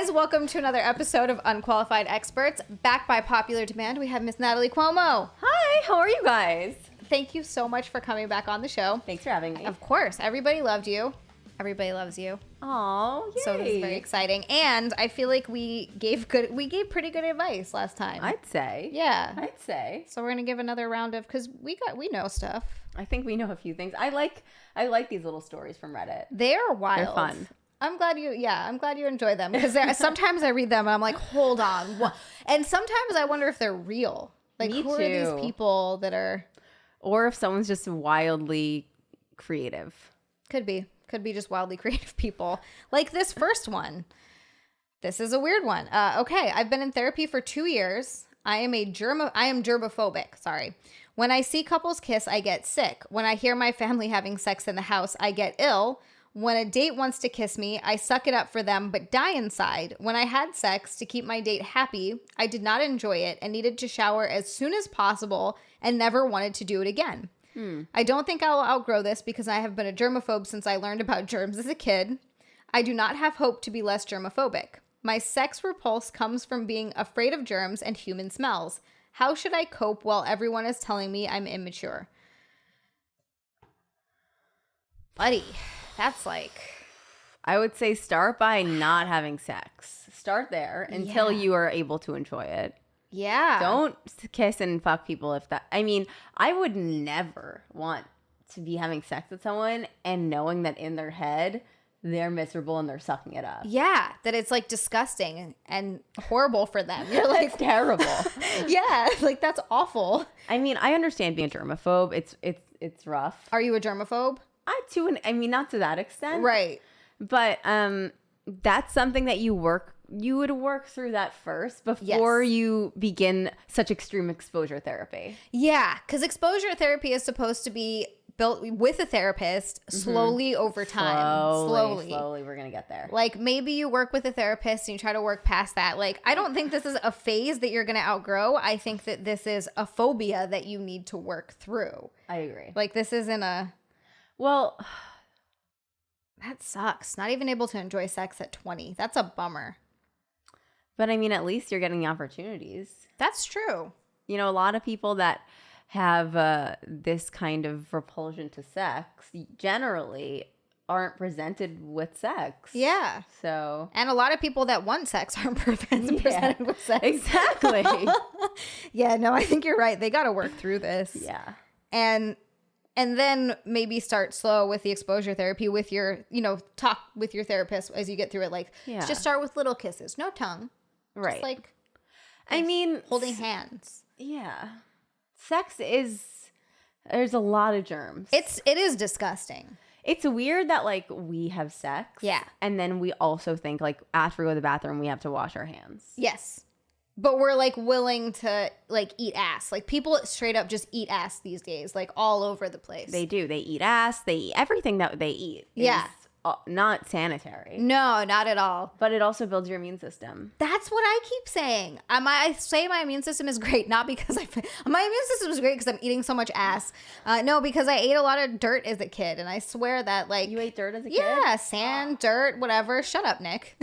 guys, welcome to another episode of Unqualified Experts. Back by popular demand, we have Miss Natalie Cuomo. Hi, how are you guys? Thank you so much for coming back on the show. Thanks for having me. Of course, everybody loved you. Everybody loves you. Oh, yay. So this is very exciting, and I feel like we gave pretty good advice last time. I'd say. Yeah. I'd say. So we're gonna give another round of because we know stuff. I think we know a few things. I like these little stories from Reddit. They're wild. They're fun. I'm glad you enjoy them because sometimes I read them and I'm like, hold on, what? And sometimes I wonder if they're real. Like, Me who too. are these people that are? Or if someone's just wildly creative. Could be just wildly creative people. Like this first one. This is a weird one. Okay, I've been in therapy for 2 years. I am germophobic. Sorry. When I see couples kiss, I get sick. When I hear my family having sex in the house, I get ill. When a date wants to kiss me, I suck it up for them but die inside. When I had sex to keep my date happy, I did not enjoy it and needed to shower as soon as possible and never wanted to do it again. I don't think I'll outgrow this because I have been a germaphobe since I learned about germs as a kid. I do not have hope to be less germophobic. My sex repulse comes from being afraid of germs and human smells. How should I cope while everyone is telling me I'm immature? Buddy, that's like... I would say start by not having sex. Start there until you are able to enjoy it. Yeah. Don't kiss and fuck people if that... I mean, I would never want to be having sex with someone and knowing that in their head, they're miserable and they're sucking it up. Yeah, that it's like disgusting and horrible for them. You're like... It's terrible. Yeah, like that's awful. I mean, I understand being a germaphobe. It's rough. Are you a germaphobe? I mean, not to that extent. Right. But that's something that you would work through that first before you begin such extreme exposure therapy. Yeah, because exposure therapy is supposed to be built with a therapist slowly over time. Slowly, we're going to get there. Like maybe you work with a therapist and you try to work past that. Like, I don't think this is a phase that you're going to outgrow. I think that this is a phobia that you need to work through. I agree. Like this isn't a... Well... That sucks. Not even able to enjoy sex at 20. That's a bummer. But I mean, at least you're getting the opportunities. That's true. You know, a lot of people that have this kind of repulsion to sex generally aren't presented with sex. Yeah. So. And a lot of people that want sex aren't presented with sex. Exactly. Yeah, no, I think you're right. They got to work through this. Yeah. And then maybe start slow with the exposure therapy with your, talk with your therapist as you get through it. Like, just start with little kisses, no tongue. Right. Just like, I mean, holding hands. Yeah. There's a lot of germs. It is disgusting. It's weird that like we have sex. Yeah. And then we also think like after we go to the bathroom, we have to wash our hands. Yes. But we're like willing to like eat ass. Like people straight up just eat ass these days, like all over the place. They do. They eat ass. They eat everything that they eat. Yeah. Is not sanitary. No, not at all. But it also builds your immune system. That's what I keep saying. I say my immune system is great, not because my immune system is great because I'm eating so much ass. No, because I ate a lot of dirt as a kid, and I swear that like you ate dirt as a kid. Yeah, sand, dirt, whatever. Shut up, Nick.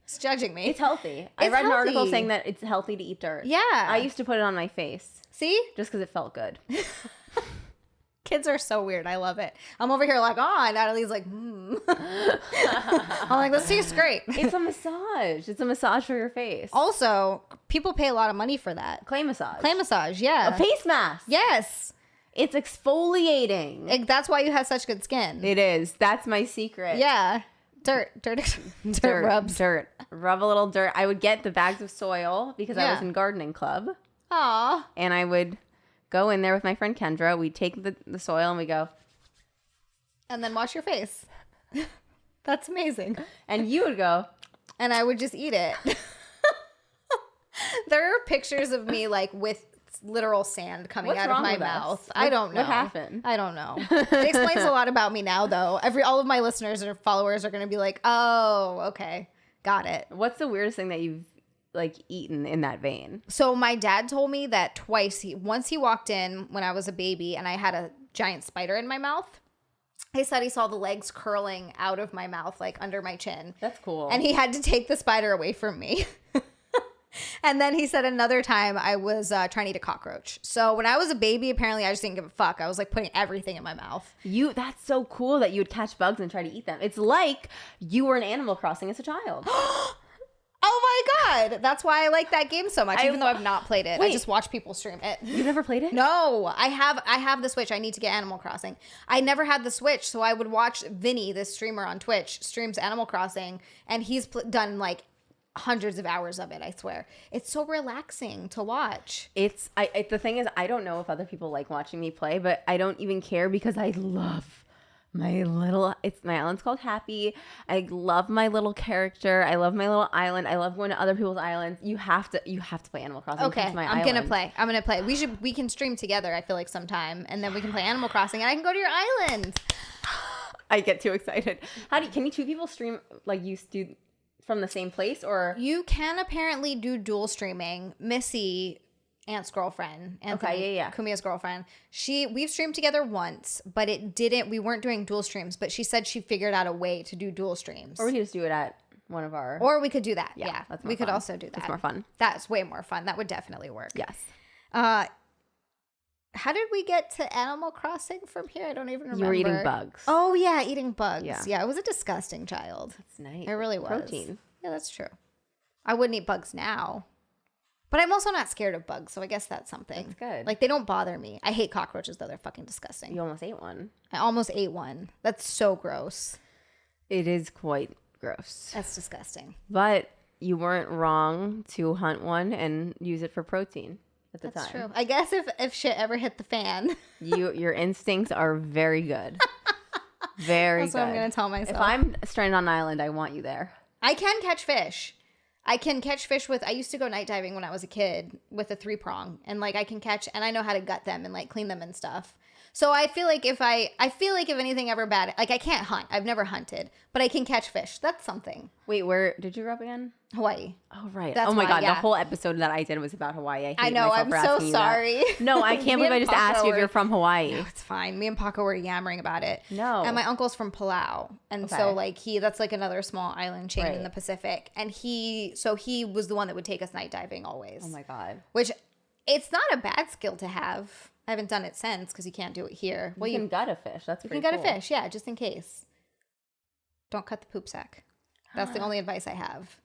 He's judging me. It's healthy. I read an article saying that it's healthy to eat dirt. Yeah, I used to put it on my face. See, just because it felt good. Kids are so weird. I love it. I'm over here like, oh, Natalie's like, I'm like, this tastes great. It's a massage. It's a massage for your face. Also, people pay a lot of money for that. Clay massage. Clay massage, yeah. A face mask. Yes. It's exfoliating. That's why you have such good skin. It is. That's my secret. Yeah. Dirt rubs. Dirt. Rub a little dirt. I would get the bags of soil because I was in gardening club. Aw. And I would go in there with my friend Kendra. We'd take the soil and we go. And then wash your face. That's amazing. And you would go. And I would just eat it. There are pictures of me like with literal sand coming out of my mouth. I don't know. What happened? I don't know. It explains a lot about me now, though. All of my listeners or followers are going to be like, oh, okay. Got it. What's the weirdest thing that you've like eaten in that vein? So my dad told me that once he walked in when I was a baby and I had a giant spider in my mouth. he said he saw the legs curling out of my mouth, like under my chin. That's cool. And he had to take the spider away from me. And then he said another time I was trying to eat a cockroach. So when I was a baby, apparently I just didn't give a fuck. I was like putting everything in my mouth. That's so cool that you would catch bugs and try to eat them. It's like you were in Animal Crossing as a child. Oh my God. That's why I like that game so much, even though I've not played it. I just watch people stream it. You never played it? No, I have the Switch. I need to get Animal Crossing. I never had the Switch, so I would watch Vinny, this streamer on Twitch, streams Animal Crossing, and he's done like hundreds of hours of it, I swear. It's so relaxing to watch. The thing is, I don't know if other people like watching me play, but I don't even care because I love my island's called Happy. I love my little character. I love my little island. I love going to other people's islands. You have to play Animal Crossing. Okay, I'm gonna play. We can stream together, I feel like, sometime, and then we can play Animal Crossing and I can go to your island. I get too excited. Can you two people stream like you do from the same place, or you can apparently do dual streaming? Missy, Aunt's girlfriend, Anthony, Kumia's girlfriend, we've streamed together once, but we weren't doing dual streams, but she said she figured out a way to do dual streams. Or we could just do it at one of our, or we could do that. Yeah, that's we could also do that. That's more fun. That's way more fun. That would definitely work. Yes. How did we get to Animal Crossing from here? I don't even remember. You were eating bugs. Oh yeah, eating bugs. Yeah, I was a disgusting child. That's nice. It really was. Protein. Yeah, that's true. I wouldn't eat bugs now. But I'm also not scared of bugs, so I guess that's something. That's good. Like, they don't bother me. I hate cockroaches, though. They're fucking disgusting. You almost ate one. I almost ate one. That's so gross. It is quite gross. That's disgusting. But you weren't wrong to hunt one and use it for protein at the time. That's true. I guess if shit ever hit the fan. Your instincts are very good. Very That's good. what I'm going to tell myself. If I'm stranded on an island, I want you there. I can catch fish. I can catch fish I used to go night diving when I was a kid with a 3-prong, and like I can catch, and I know how to gut them and like clean them and stuff. So I feel like if anything ever bad, like I can't hunt. I've never hunted, but I can catch fish. That's something. Wait, where did you grow up again? Hawaii. Oh, right. That's oh my why, God. yeah. The whole episode that I did was about Hawaii. I know. I'm so sorry. No, I can't believe I just asked you if you're from Hawaii. No, it's fine. Me and Paco were yammering about it. No. And my uncle's from Palau. And so like that's like another small island chain in the Pacific. And he was the one that would take us night diving always. Oh my God. Which it's not a bad skill to have. I haven't done it since because you can't do it here. Well, you can gut a fish. That's pretty cool. You can gut a fish, yeah, just in case. Don't cut the poop sack. That's the only advice I have.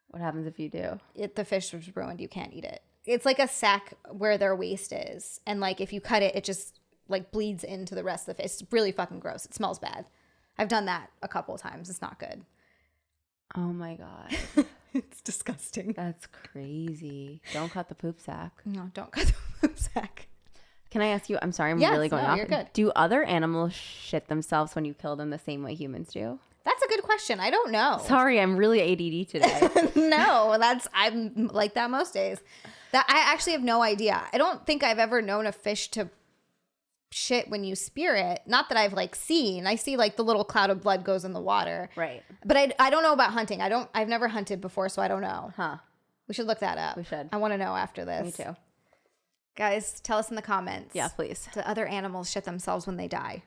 What happens if you do? The fish was ruined. You can't eat it. It's like a sack where their waste is. And like if you cut it, it just like bleeds into the rest of the fish. It's really fucking gross. It smells bad. I've done that a couple of times. It's not good. Oh my God. It's disgusting. That's crazy. Don't cut the poop sack. No, don't cut the poop sack. Can I ask you? I'm sorry, I'm really going off. You're good. Do other animals shit themselves when you kill them the same way humans do? That's a good question. I don't know. Sorry, I'm really ADD today. No, I'm like that most days. That I actually have no idea. I don't think I've ever known a fish to shit when you spear it. Not that I've like seen. I see like the little cloud of blood goes in the water. Right. But I don't know about hunting. I've never hunted before, so I don't know. Huh. We should look that up. We should. I want to know after this. Me too. Guys, tell us in the comments. Yeah, please. Do other animals shit themselves when they die?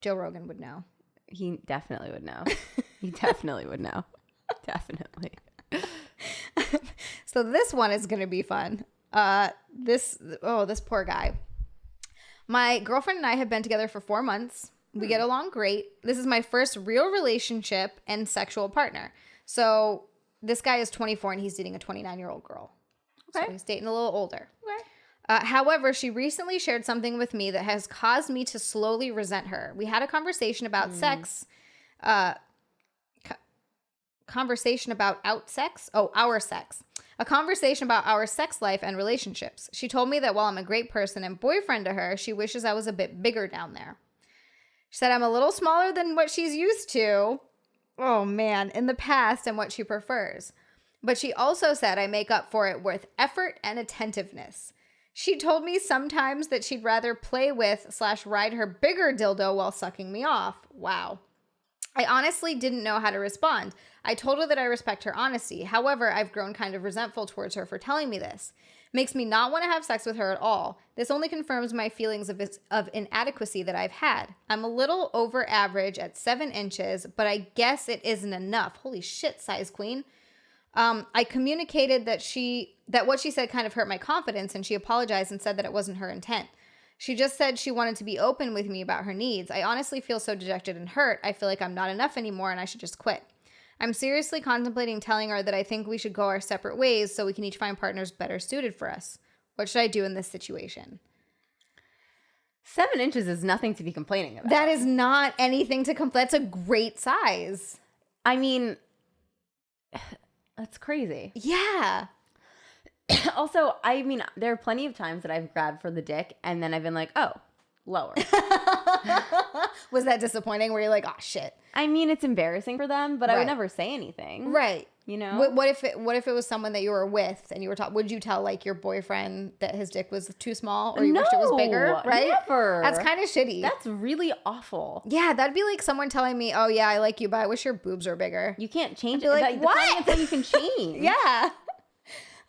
Joe Rogan would know. He definitely would know. He definitely would know. Definitely. So this one is going to be fun. This poor guy. My girlfriend and I have been together for 4 months. We get along great. This is my first real relationship and sexual partner. So this guy is 24 and he's dating a 29-year-old girl. Okay. So he's dating a little older. Okay. However, she recently shared something with me that has caused me to slowly resent her. We had a conversation about sex. Conversation about our sex. A conversation about our sex life and relationships. She told me that while I'm a great person and boyfriend to her, she wishes I was a bit bigger down there. She said I'm a little smaller than what she's used to. Oh man, in the past and what she prefers. But she also said I make up for it with effort and attentiveness. She told me sometimes that she'd rather play with / ride her bigger dildo while sucking me off. Wow. I honestly didn't know how to respond. I told her that I respect her honesty. However, I've grown kind of resentful towards her for telling me this. Makes me not want to have sex with her at all. This only confirms my feelings of inadequacy that I've had. I'm a little over average at 7 inches, but I guess it isn't enough. Holy shit, size queen. I communicated that what she said kind of hurt my confidence, and she apologized and said that it wasn't her intent. She just said she wanted to be open with me about her needs. I honestly feel so dejected and hurt. I feel like I'm not enough anymore and I should just quit. I'm seriously contemplating telling her that I think we should go our separate ways so we can each find partners better suited for us. What should I do in this situation? 7 inches is nothing to be complaining about. That is not anything to complain. That's a great size. I mean, that's crazy. Yeah. Also, I mean, there are plenty of times that I've grabbed for the dick and then I've been like, oh, lower. Was that disappointing? Where you're like, oh shit. I mean, it's embarrassing for them, but I Right. would never say anything. Right. You know? What if it was someone that you were with and you were would you tell like your boyfriend that his dick was too small or you wished it was bigger? Right? Never. That's kind of shitty. That's really awful. Yeah, that'd be like someone telling me, "Oh yeah, I like you, but I wish your boobs were bigger." You can't change I'd it. be like, what? That's how you can change. Yeah.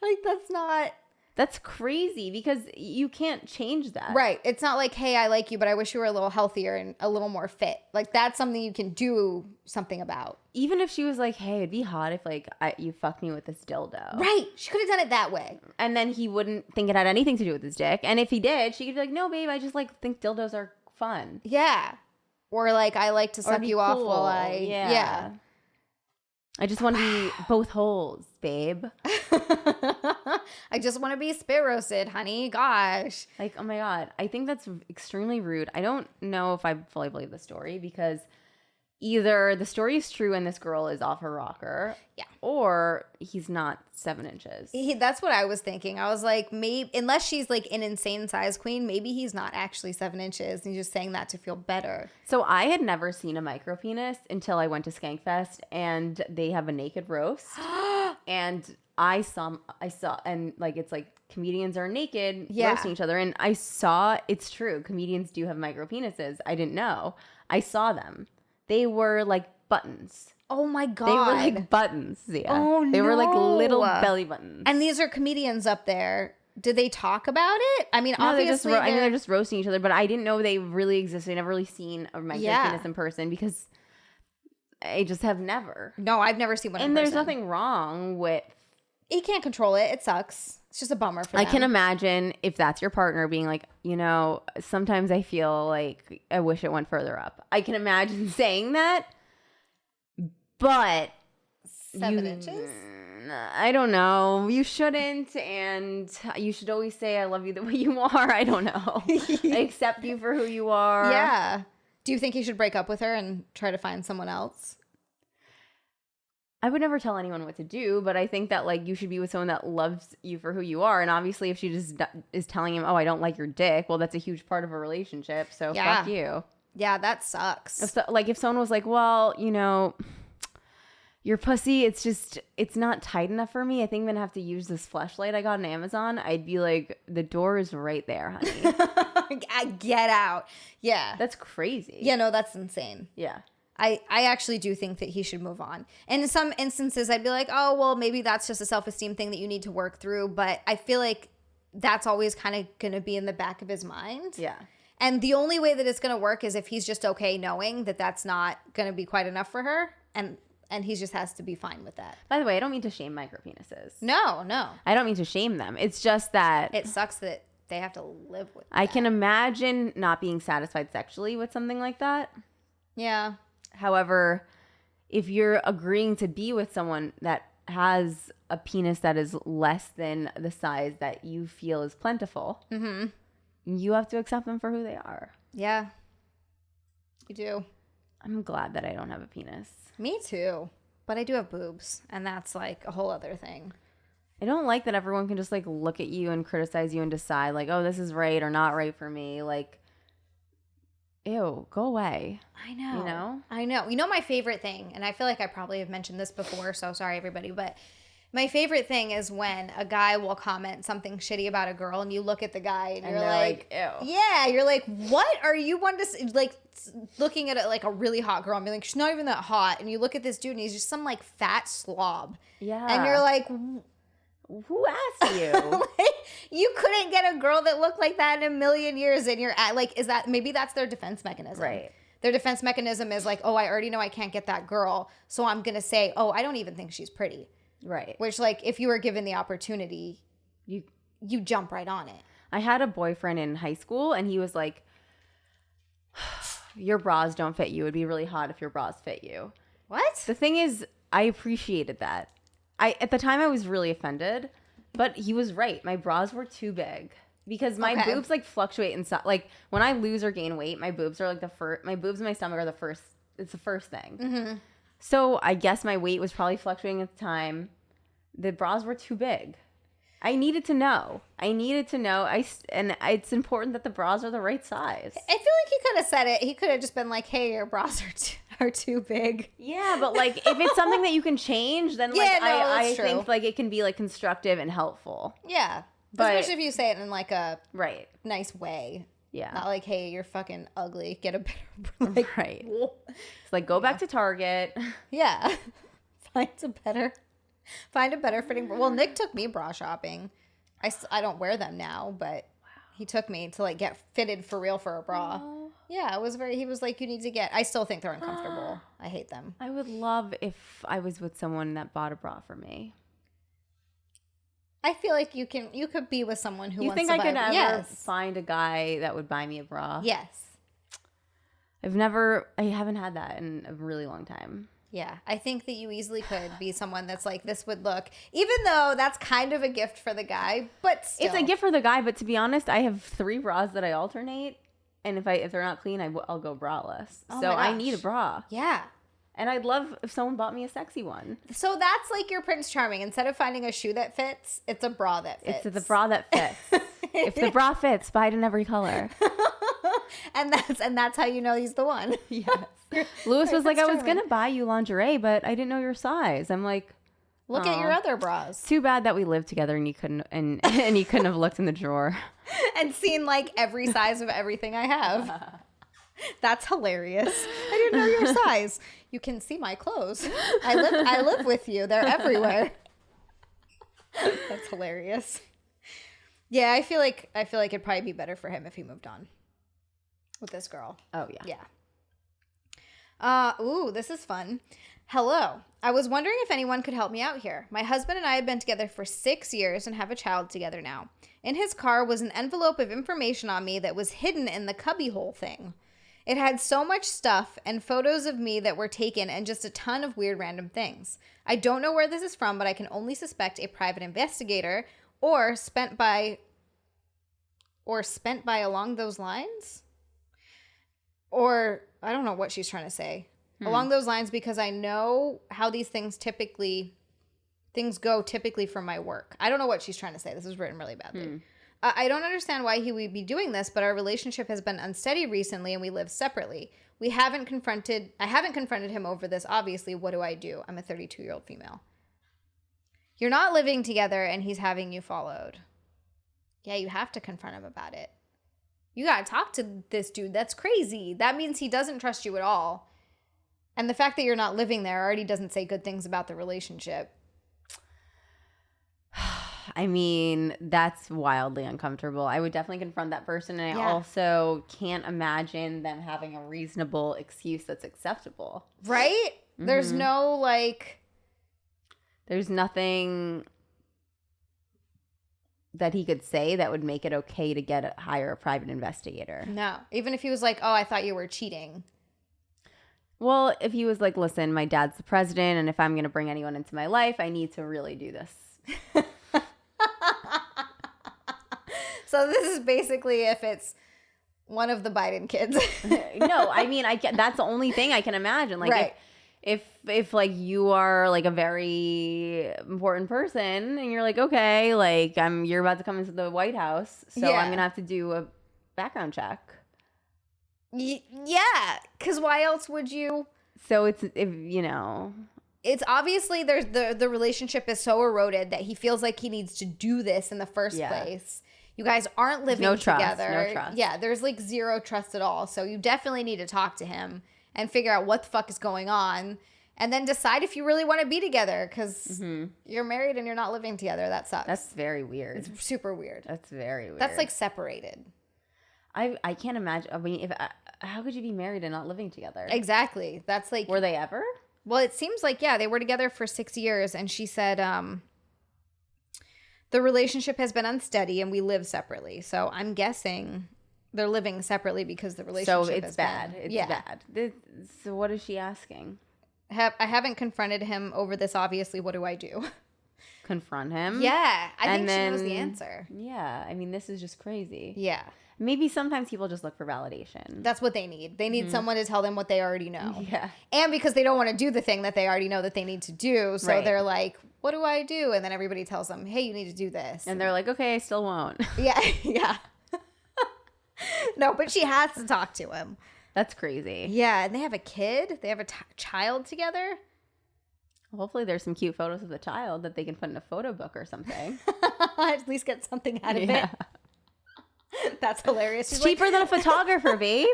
Like that's not That's crazy because you can't change that. right. It's not like, "Hey, I like you, but I wish you were a little healthier and a little more fit." Like that's something you can do something about. Even if she was like, hey, it'd be hot if like you fucked me with this dildo. Right. She could have done it that way. And then he wouldn't think it had anything to do with his dick. And if he did, she could be like, no, babe, I just like think dildos are fun. Yeah. Or like I like to suck you off while I yeah. I just want to be both holes, babe. I just want to be spit roasted, honey. Gosh. Like, oh my God. I think that's extremely rude. I don't know if I fully believe the story because either the story is true and this girl is off her rocker. Yeah. Or he's not 7 inches. That's what I was thinking. I was like, maybe, unless she's like an insane size queen, maybe he's not actually 7 inches. And he's just saying that to feel better. So I had never seen a micro penis until I went to Skankfest and they have a naked roast. And I saw, and like, it's like comedians are naked roasting each other. And I saw, it's true. Comedians do have micro penises. I didn't know. I saw them. They were like buttons. Oh my God. They were like buttons. Yeah. Oh, They were like no. little belly buttons. And these are comedians up there. Did they talk about it? I mean, No, obviously. they're just roasting each other, but I didn't know they really existed. I never really seen a micro penis in person because I just have never. No, I've never seen one in person. And there's nothing wrong with. He can't control it. It sucks. It's just a bummer for them. I can imagine if that's your partner being like, you know, sometimes I feel like I wish it went further up. I can imagine saying that, but 7 inches? I don't know. You shouldn't, and you should always say I love you the way you are. I don't know. I accept you for who you are. Yeah. Do you think he should break up with her and try to find someone else? I would never tell anyone what to do, but I think that like you should be with someone that loves you for who you are. And obviously, if she just is telling him, "Oh, I don't like your dick," well, that's a huge part of a relationship. So fuck you. Yeah, that sucks. If someone was like, "Well, you know, your pussy, it's not tight enough for me. I think I'm gonna have to use this fleshlight I got on Amazon." I'd be like, "The door is right there, honey. Get out." Yeah. That's crazy. Yeah, no, that's insane. Yeah. I actually do think that he should move on. And in some instances, I'd be like, oh, well, maybe that's just a self-esteem thing that you need to work through. But I feel like that's always kind of going to be in the back of his mind. Yeah. And the only way that it's going to work is if he's just okay knowing that that's not going to be quite enough for her. And he just has to be fine with that. By the way, I don't mean to shame micro penises. No. I don't mean to shame them. It's just that It sucks that they have to live with I that. can imagine not being satisfied sexually with something like that. Yeah. However, if you're agreeing to be with someone that has a penis that is less than the size that you feel is plentiful, you have to accept them for who they are. Yeah. You do. I'm glad that I don't have a penis. Me too. But I do have boobs. And that's like a whole other thing. I don't like that everyone can just like look at you and criticize you and decide like, oh, this is right or not right for me. Like, ew, go away. I know. You know? I know. You know my favorite thing, and I feel like I probably have mentioned this before, so sorry everybody, but My favorite thing is when a guy will comment something shitty about a girl and you look at the guy and you're like, ew. yeah, you're like, what are you one to like looking at it like a really hot girl and being like, she's not even that hot. And you look at this dude and he's just some like fat slob. Yeah. And you're like, who asked you? like, you couldn't get a girl that looked like that in a million years. And you're at like, is that, maybe that's their defense mechanism. Right. Their defense mechanism is like, oh, I already know I can't get that girl. So I'm going to say, oh, I don't even think she's pretty. Right. Which, like, if you were given the opportunity, you jump right on it. I had a boyfriend in high school, and he was like, your bras don't fit you. It'd be really hot if your bras fit you. What? The thing is, I appreciated that. At the time, I was really offended, but he was right. My bras were too big. Because my boobs, like, fluctuate in size. Like, when I lose or gain weight, my boobs are, like, my boobs and my stomach are the first thing. Mm-hmm. So I guess my weight was probably fluctuating at the time. The bras were too big. I needed to know. And it's important that the bras are the right size. I feel like he could have said it. He could have just been like, hey, your bras are too big. Yeah, but like if it's something that you can change, then like I think like it can be like constructive and helpful. Yeah. But, especially if you say it in like a right nice way. Yeah. Not like, hey, you're fucking ugly. Get a better like, right. It's like go back to Target. Yeah. Find a better fitting. Well, Nick took me bra shopping. I don't wear them now, but he took me to like get fitted for real for a bra. Oh. Yeah, he was like, you need to get, I still think they're uncomfortable. I hate them. I would love if I was with someone that bought a bra for me. I feel like you could be with someone who you wants think to I buy could ever yes. find a guy that would buy me a bra? Yes. I haven't had that in a really long time. Yeah, I think that you easily could be someone that's like, this would look, even though that's kind of a gift for the guy, but still. It's a gift for the guy, but to be honest, I have 3 bras that I alternate, and if they're not clean, I'll go braless. Oh so I need a bra. Yeah. And I'd love if someone bought me a sexy one. So that's like your Prince Charming. Instead of finding a shoe that fits, it's a bra that fits. It's the bra that fits. If the bra fits, buy it in every color. and that's how you know he's the one. Yes. Lewis was like, I was going to buy you lingerie, but I didn't know your size. I'm like, look at your other bras. Too bad that we lived together and you couldn't and you couldn't have looked in the drawer. And seen like every size of everything I have. That's hilarious. I didn't know your size. You can see my clothes. I live with you. They're everywhere. That's hilarious. Yeah, I feel like it'd probably be better for him if he moved on with this girl. Oh yeah. Yeah. Ooh, this is fun. Hello. I was wondering if anyone could help me out here. My husband and I have been together for 6 years and have a child together now. In his car was an envelope of information on me that was hidden in the cubbyhole thing. It had so much stuff and photos of me that were taken and just a ton of weird random things. I don't know where this is from, but I can only suspect a private investigator or spent by along those lines. Or I don't know what she's trying to say. Along those lines, because I know how these things go typically from my work. I don't know what she's trying to say. This is written really badly. I don't understand why he would be doing this, but our relationship has been unsteady recently and we live separately. I haven't confronted him over this, obviously. What do I do? I'm a 32-year-old female. You're not living together and he's having you followed. Yeah, you have to confront him about it. You got to talk to this dude. That's crazy. That means he doesn't trust you at all. And the fact that you're not living there already doesn't say good things about the relationship. I mean, that's wildly uncomfortable. I would definitely confront that person. And I also can't imagine them having a reasonable excuse that's acceptable. Right? Mm-hmm. There's no, like... There's nothing that he could say that would make it okay to hire a private investigator. No. Even if he was like, oh, I thought you were cheating. Well, if he was like, listen, my dad's the president, and if I'm going to bring anyone into my life, I need to really do this. So this is basically if it's one of the Biden kids. No, I mean, that's the only thing I can imagine. Like, right. if like you are like a very important person and you're like, okay, like you're about to come into the White House, so I'm going to have to do a background check. Yeah, because why else would you? So it's, it's obviously there's the relationship is so eroded that he feels like he needs to do this in the first place. You guys aren't living together. No trust. Yeah, there's like zero trust at all. So you definitely need to talk to him and figure out what the fuck is going on, and then decide if you really want to be together, because you're married and you're not living together. That sucks. That's very weird. It's super weird. That's very weird. That's like separated. I can't imagine. I mean, how could you be married and not living together? Exactly. That's like. Were they ever? Well, it seems like, yeah, they were together for 6 years, and she said the relationship has been unsteady and we live separately. So I'm guessing they're living separately because the relationship So it's bad. It's bad. So what is she asking? I haven't confronted him over this, obviously. What do I do? Confront him? Yeah. I think she knows the answer. Yeah. I mean, this is just crazy. Yeah. Maybe sometimes people just look for validation. That's what they need. They need someone to tell them what they already know. Yeah. And because they don't want to do the thing that they already know that they need to do. So they're like, what do I do? And then everybody tells them, hey, you need to do this. And they're like, okay, I still won't. Yeah. Yeah. No, but she has to talk to him. That's crazy. Yeah. And they have a kid. They have a child together. Hopefully there's some cute photos of the child that they can put in a photo book or something. At least get something out of it. That's hilarious. It's cheaper than a photographer, babe.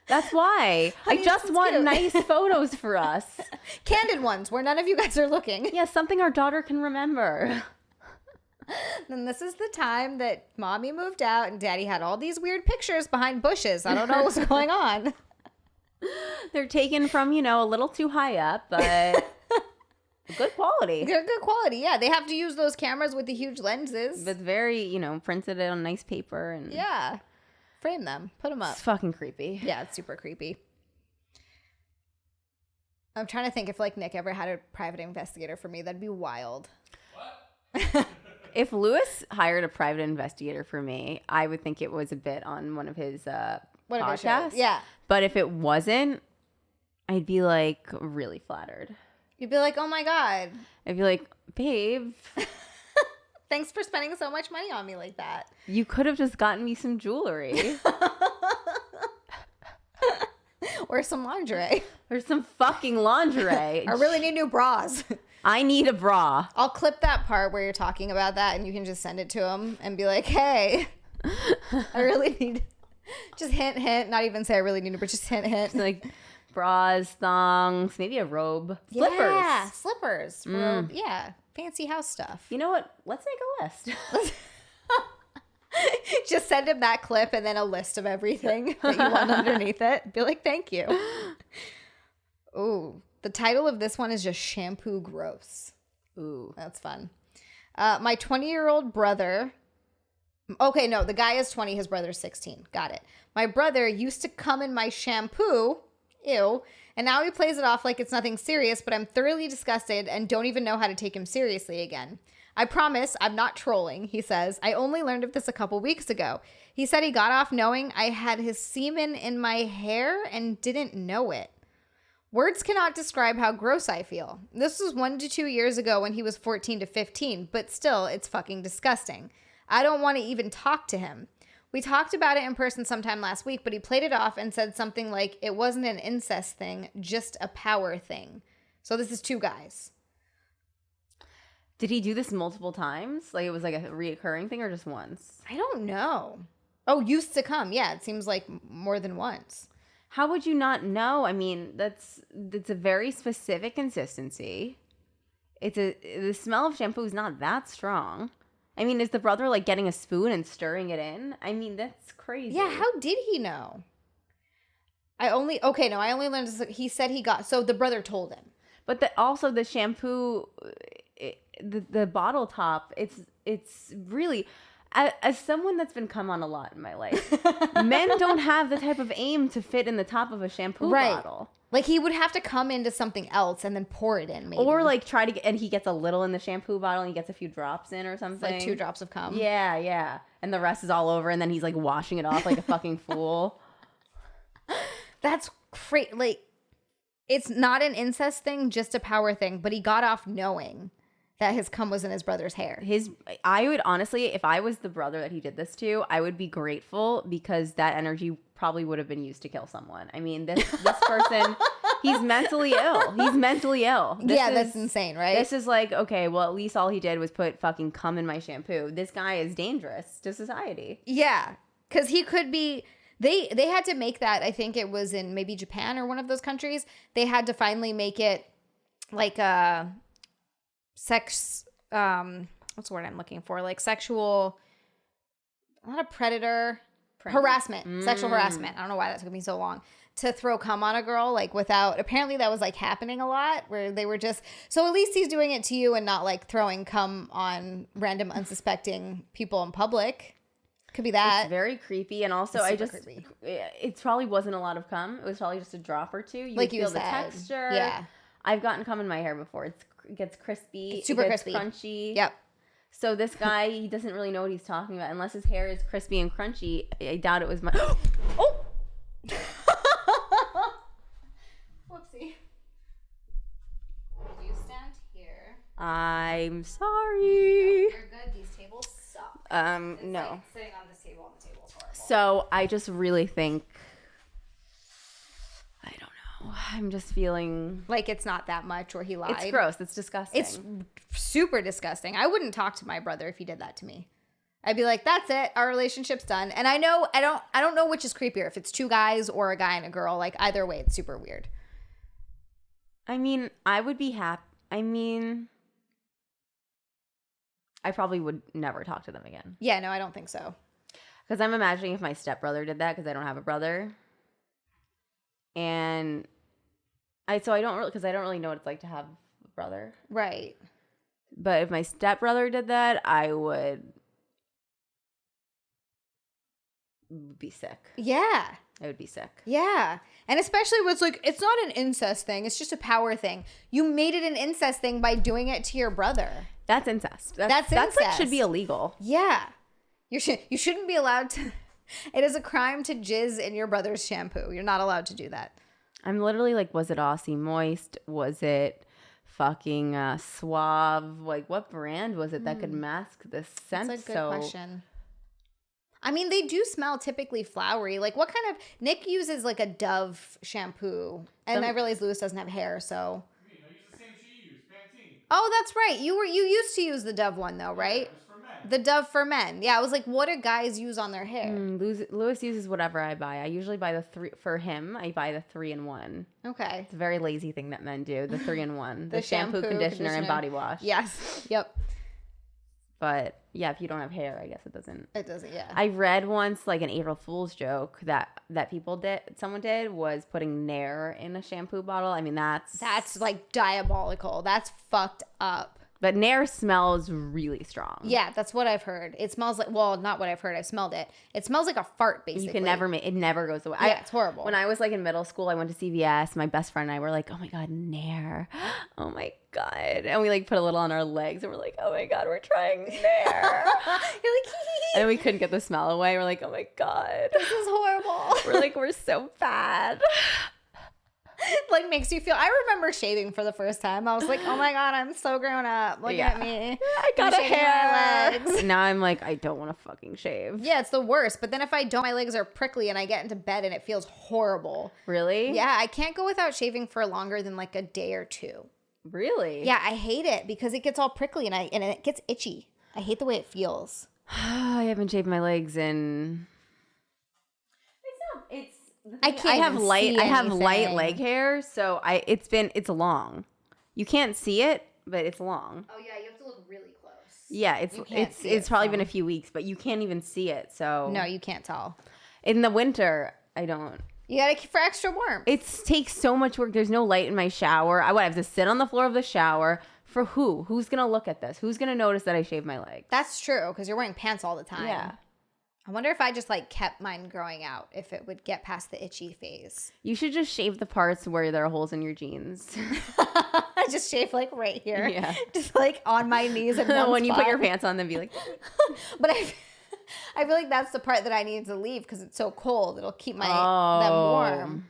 That's why. Honey, I just want cute. nice photos for us. Candid ones where none of you guys are looking. Yeah, something our daughter can remember. Then this is the time that mommy moved out and daddy had all these weird pictures behind bushes. I don't know what's going on. They're taken from, a little too high up, but good quality. They're good quality. Yeah, they have to use those cameras with the huge lenses. But very, printed on nice paper. And yeah. Frame them. Put them up. It's fucking creepy. Yeah, it's super creepy. I'm trying to think if, like, Nick ever had a private investigator for me. That'd be wild. What? If Lewis hired a private investigator for me, I would think it was a bit on one of his podcasts. Yeah. But if it wasn't, I'd be, like, really flattered. You'd be like, oh, my God. I'd be like, babe. Thanks for spending so much money on me like that. You could have just gotten me some jewelry. Or some lingerie. Or some fucking lingerie. I really need new bras. I need a bra. I'll clip that part where you're talking about that and you can just send it to him and be like, hey, I really need, just hint, hint, not even say I really need it, but just hint, hint. Like bras, thongs, maybe a robe. Slippers. Yeah, slippers. Robe. Yeah, fancy house stuff. You know what? Let's make a list. Just send him that clip and then a list of everything that you want underneath it. Be like, thank you. Ooh, the title of this one is just Shampoo Gross. Ooh. That's fun. My 20-year-old brother. Okay, no, the guy is 20. His brother's 16. Got it. My brother used to come in my shampoo. Ew. And now he plays it off like it's nothing serious, but I'm thoroughly disgusted and don't even know how to take him seriously again. I promise I'm not trolling, he says. I only learned of this a couple weeks ago. He said he got off knowing I had his semen in my hair and didn't know it. Words cannot describe how gross I feel. This was 1 to 2 years ago when he was 14 to 15, but still, it's fucking disgusting. I don't want to even talk to him. We talked about it in person sometime last week, but he played it off and said something like, it wasn't an incest thing, just a power thing. So this is 2 guys. Did he do this multiple times? Like it was like a reoccurring thing or just once? I don't know. Oh, used to come. Yeah, it seems like more than once. How would you not know? I mean, that's a very specific consistency. The smell of shampoo is not that strong. I mean, is the brother like getting a spoon and stirring it in? I mean, that's crazy. Yeah, how did he know? I only learned this. He said he got, so the brother told him. But also the shampoo, the bottle top, it's really, as someone that's been come on a lot in my life, men don't have the type of aim to fit in the top of a shampoo bottle. Like he would have to come into something else and then pour it in, maybe. Or like try to get, and he gets a little in the shampoo bottle and he gets a few drops in or something. It's like 2 drops of cum. Yeah, yeah. And the rest is all over and then he's like washing it off like a fucking fool. That's crazy. Like, it's not an incest thing, just a power thing, but he got off knowing that his cum was in his brother's hair. I would honestly, if I was the brother that he did this to, I would be grateful because that energy probably would have been used to kill someone. I mean, this person, He's mentally ill. He's mentally ill. That's insane, right? This is like, okay, well, at least all he did was put fucking cum in my shampoo. This guy is dangerous to society. Yeah, because he could be. They had to make that. I think it was in maybe Japan or one of those countries. They had to finally make it like a sex. What's the word I'm looking for? Like sexual. Not a predator. Harassment. Sexual harassment. I don't know why that took me so long to throw cum on a girl, like without, apparently that was like happening a lot where they were just, so at least he's doing it to you and not like throwing cum on random unsuspecting people in public. Could be that. It's very creepy. And also creepy. It probably wasn't a lot of cum. It was probably just a drop or two. You feel the texture. Yeah. I've gotten cum in my hair before. It gets crispy. It's super crispy. Crunchy. Yep. So this guy, he doesn't really know what he's talking about. Unless his hair is crispy and crunchy, I doubt it was my... Oh! Whoopsie. You stand here. I'm sorry. You're good. These tables suck. No. Like sitting on this table on the table is horrible. So I just really think... I don't know. I'm just feeling... Like it's not that much or he lied. It's gross. It's disgusting. It's super disgusting. I wouldn't talk to my brother if he did that to me. I'd be like, that's it. Our relationship's done. And I don't know which is creepier, if it's two guys or a guy and a girl. Like either way, it's super weird. I mean, I would be happy. I mean, I probably would never talk to them again. Yeah, no, I don't think so. Because I'm imagining if my stepbrother did that, because I don't have a brother. And I don't really know what it's like to have a brother. Right. But if my stepbrother did that, I would be sick. Yeah. I would be sick. Yeah. And especially with like, it's not an incest thing. It's just a power thing. You made it an incest thing by doing it to your brother. That's incest. That's incest. Like, should be incest. illegal. Yeah. You shouldn't be allowed to. It is a crime to jizz in your brother's shampoo. You're not allowed to do that. I'm literally like, was it Aussie Moist? Was it fucking Suave? Like, what brand was it that could mask this scent? That's a good question. I mean, they do smell typically flowery. Like, what kind of... Nick uses like a Dove shampoo. And I realize Lewis doesn't have hair, so... I use the same she used, Pantene. Oh, that's right. You used to use the Dove one, though, right? It was for men. The Dove for men. Yeah, I was like, what do guys use on their hair? Lewis uses whatever I buy. I usually buy for him, I buy the 3-in-1. Okay. It's a very lazy thing that men do, the 3-in-1. The shampoo, conditioner, and body wash. Yes. Yep. But yeah, if you don't have hair, I guess it doesn't. It doesn't, yeah. I read once like an April Fool's joke that someone did was putting Nair in a shampoo bottle. I mean, That's like diabolical. That's fucked up. But Nair smells really strong. Yeah, that's what I've heard. It smells like, well, not what I've heard. I've smelled it. It smells like a fart, basically. You can never it never goes away. Yeah, it's horrible. When I was like in middle school, I went to CVS. My best friend and I were like, oh my God, Nair. Oh my God. And we like put a little on our legs and we're like, oh my God, we're trying Nair. You're like, and then we couldn't get the smell away. We're like, oh my God. this is horrible. We're like, we're so bad. Like makes you feel. I remember shaving for the first time. I was like, oh my God, I'm so grown up. Look at me. I got a hair. My legs. Now I'm like, I don't want to fucking shave. Yeah, it's the worst. But then if I don't, my legs are prickly and I get into bed and it feels horrible. Really? Yeah, I can't go without shaving for longer than like a day or two. Really? Yeah, I hate it because it gets all prickly and it gets itchy. I hate the way it feels. I haven't shaved my legs in... I can't. I have light anything. leg hair, so it's long. You can't see it, but it's long. Oh yeah, you have to look really close. Yeah, it's probably been a few weeks, but you can't even see it. So no, you can't tell. In the winter, I don't. You gotta for extra warmth. It takes so much work. There's no light in my shower. I would have to sit on the floor of the shower. For who? Who's gonna look at this? Who's gonna notice that I shaved my legs? That's true because you're wearing pants all the time. Yeah. I wonder if I just like kept mine growing out, if it would get past the itchy phase. You should just shave the parts where there are holes in your jeans. I just shave like right here. Yeah. Just like on my knees and one when you spot. put your pants on, then be like. But I feel like that's the part that I need to leave because it's so cold. It'll keep them warm.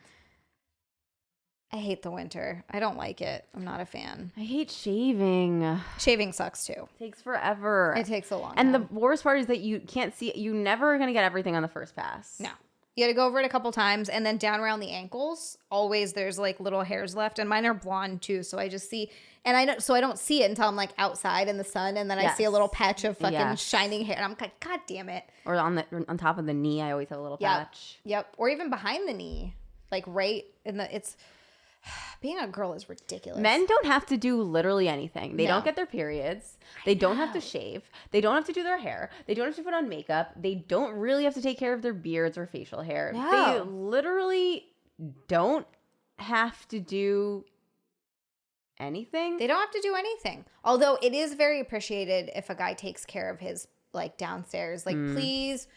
I hate the winter. I don't like it. I'm not a fan. I hate shaving. Shaving sucks too. It takes forever. It takes a long time. And the worst part is that you can't see. You're never going to get everything on the first pass. No. You got to go over it a couple times, and then down around the ankles, always there's like little hairs left, and mine are blonde too. So I just see, and I don't see it until I'm like outside in the sun, and then I see a little patch of fucking shining hair, and I'm like, God damn it! Or on top of the knee, I always have a little patch. Yep. Or even behind the knee, like right in the. It's being a girl is ridiculous. Men don't have to do literally anything. They don't get their periods. They don't have to shave. They don't have to do their hair. They don't have to put on makeup. They don't really have to take care of their beards or facial hair. No. They literally don't have to do anything. They don't have to do anything. Although it is very appreciated if a guy takes care of his like downstairs. Like, please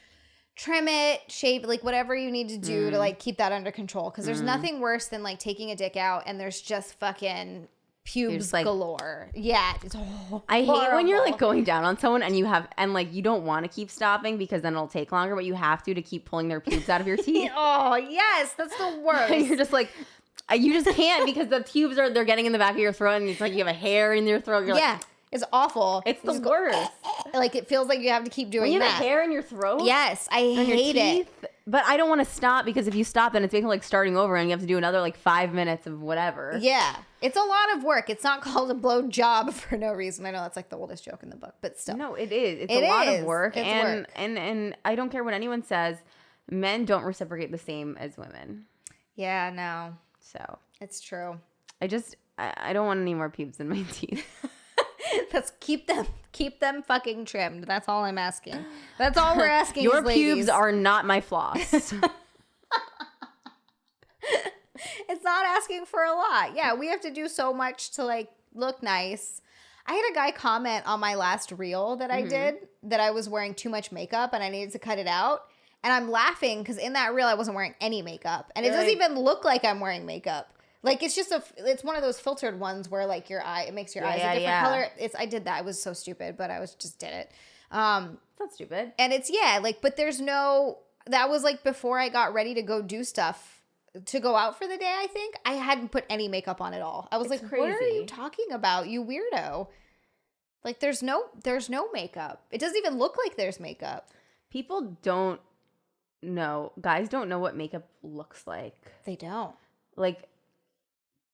trim it, shave, like whatever you need to do to like keep that under control. Because there's nothing worse than like taking a dick out and there's just fucking pubes like, galore. Yeah, it's I hate when you're like going down on someone and you don't want to keep stopping because then it'll take longer, but you have to keep pulling their pubes out of your teeth. Oh yes, that's the worst. And you're just like, you just can't because the pubes they're getting in the back of your throat and it's like you have a hair in your throat. You're like, it's awful. It's the worst. Like it feels like you have to keep doing when you that. have hair in your throat. Yes, I hate it. But I don't want to stop because if you stop, then it's basically like starting over and you have to do another like 5 minutes of whatever. Yeah, it's a lot of work. It's not called a blow job for no reason. I know that's like the oldest joke in the book, but still. No, it is. It's a lot of work. And I don't care what anyone says. Men don't reciprocate the same as women. Yeah, no. So it's true. I don't want any more pubes in my teeth. That's keep them fucking trimmed. That's all I'm asking. That's all we're asking. Your pubes are not my floss. It's not asking for a lot. Yeah, we have to do so much to like look nice. I had a guy comment on my last reel that I did that I was wearing too much makeup and I needed to cut it out. And I'm laughing because in that reel I wasn't wearing any makeup, and it doesn't even look like I'm wearing makeup. Like it's just it's one of those filtered ones where like it makes your eyes a different color. I did that. I was so stupid, but I just did it. It's not stupid. And it's but there's that was like before I got ready to go do stuff to go out for the day. I think I hadn't put any makeup on at all. I was like, crazy. What are you talking about, you weirdo? Like there's no makeup. It doesn't even look like there's makeup. People don't know. Guys don't know what makeup looks like. They don't. Like,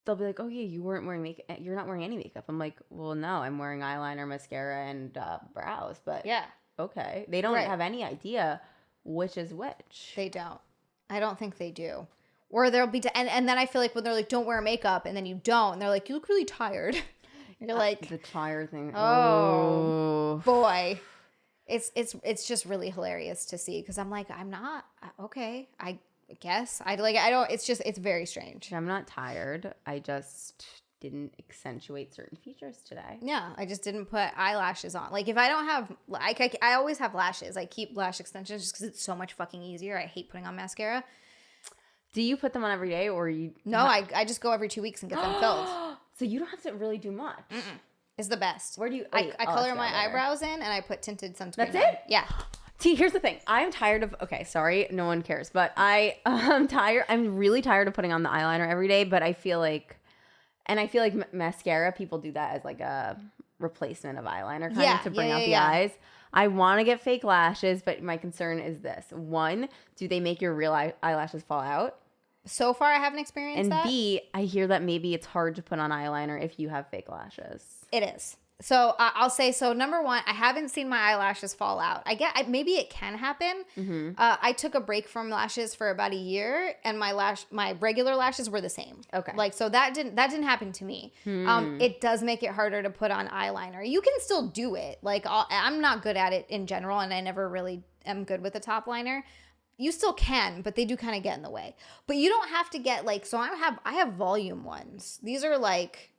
they'll be like, oh, yeah, you weren't wearing makeup. You're not wearing any makeup. I'm like, well, no, I'm wearing eyeliner, mascara, and brows. But okay. They don't have any idea which is which. They don't. I don't think they do. Or there'll be, and then I feel like when they're like, don't wear makeup, and then you don't, and they're like, you look really tired. You're like, the tired thing. Oh, boy. It's just really hilarious to see because I'm like, I'm not, okay, I guess it's very strange. I'm not tired. I just didn't accentuate certain features today. Yeah, I just didn't put eyelashes on. Like if I don't have, like I always have lashes. I keep lash extensions just because it's so much fucking easier. I hate putting on mascara. Do you put them on every day or you? No, I just go every 2 weeks and get them filled. So you don't have to really do much. It's the best. Where do you? I color my eyebrows in and I put tinted sunscreen. That's on. it? Yeah. See, here's the thing. I'm tired of, okay, sorry, no one cares, but I'm tired. I'm really tired of putting on the eyeliner every day, but I feel like mascara, people do that as like a replacement of eyeliner kind of to bring out the eyes. I want to get fake lashes, but my concern is this. One, do they make your real eyelashes fall out? So far, I haven't experienced that. And B, I hear that maybe it's hard to put on eyeliner if you have fake lashes. It is. So I'll say, number one, I haven't seen my eyelashes fall out. Maybe it can happen. Mm-hmm. I took a break from lashes for about a year and my regular lashes were the same. Okay. Like, so that didn't happen to me. It does make it harder to put on eyeliner. You can still do it. Like I'm not good at it in general and I never really am good with the top liner. You still can, but they do kind of get in the way. But you don't have to get so I have volume ones. These are like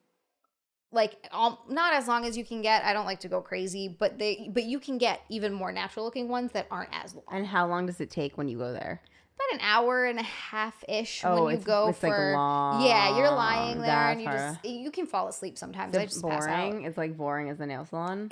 not as long as you can get. I don't like to go crazy, but you can get even more natural looking ones that aren't as long. And how long does it take when you go there? About an hour and a half ish when you go it's for. Like long. Yeah, you're lying there and hard. you can fall asleep sometimes. Is it I just pass out. It's like boring as the nail salon.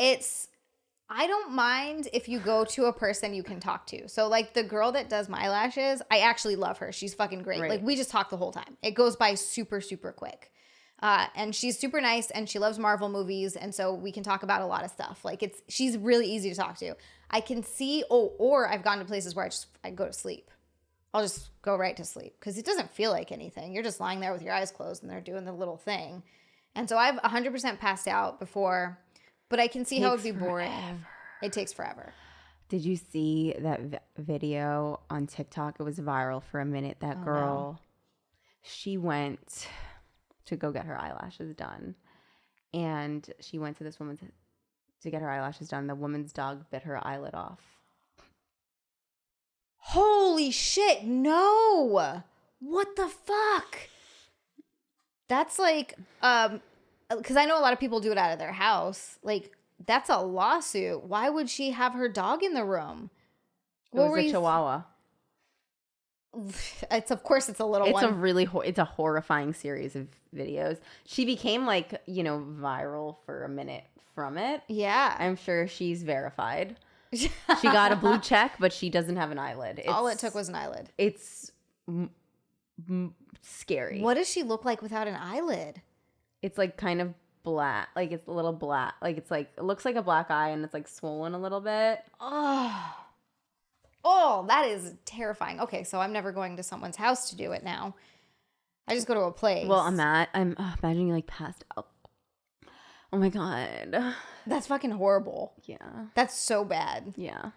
I don't mind if you go to a person you can talk to. So like the girl that does my lashes, I actually love her. She's fucking great. Right. Like we just talk the whole time. It goes by super, super quick. And she's super nice and she loves Marvel movies. And so we can talk about a lot of stuff. Like she's really easy to talk to. I can see, or I've gone to places where I go to sleep. I'll just go right to sleep because it doesn't feel like anything. You're just lying there with your eyes closed and they're doing the little thing. And so I've 100% passed out before, but I can see how it would be boring. It takes forever. Did you see that video on TikTok? It was viral for a minute. That girl, she went to go get her eyelashes done. And she went to this woman to get her eyelashes done. The woman's dog bit her eyelid off. Holy shit, no. What the fuck? That's like, because I know a lot of people do it out of their house. Like, that's a lawsuit. Why would she have her dog in the room? It was a Chihuahua. Of course it's a little one. It's a really, it's a horrifying series of videos. She became like, viral for a minute from it. Yeah. I'm sure she's verified. She got a blue check, but she doesn't have an eyelid. All it took was an eyelid. It's scary. What does she look like without an eyelid? It's like kind of black. Like it's a little black. Like it's like, it looks like a black eye and it's like swollen a little bit. Oh, that is terrifying. Okay, so I'm never going to someone's house to do it now. I just go to a place. Well, I'm imagining you like passed out. Oh my God. That's fucking horrible. Yeah. That's so bad. Yeah.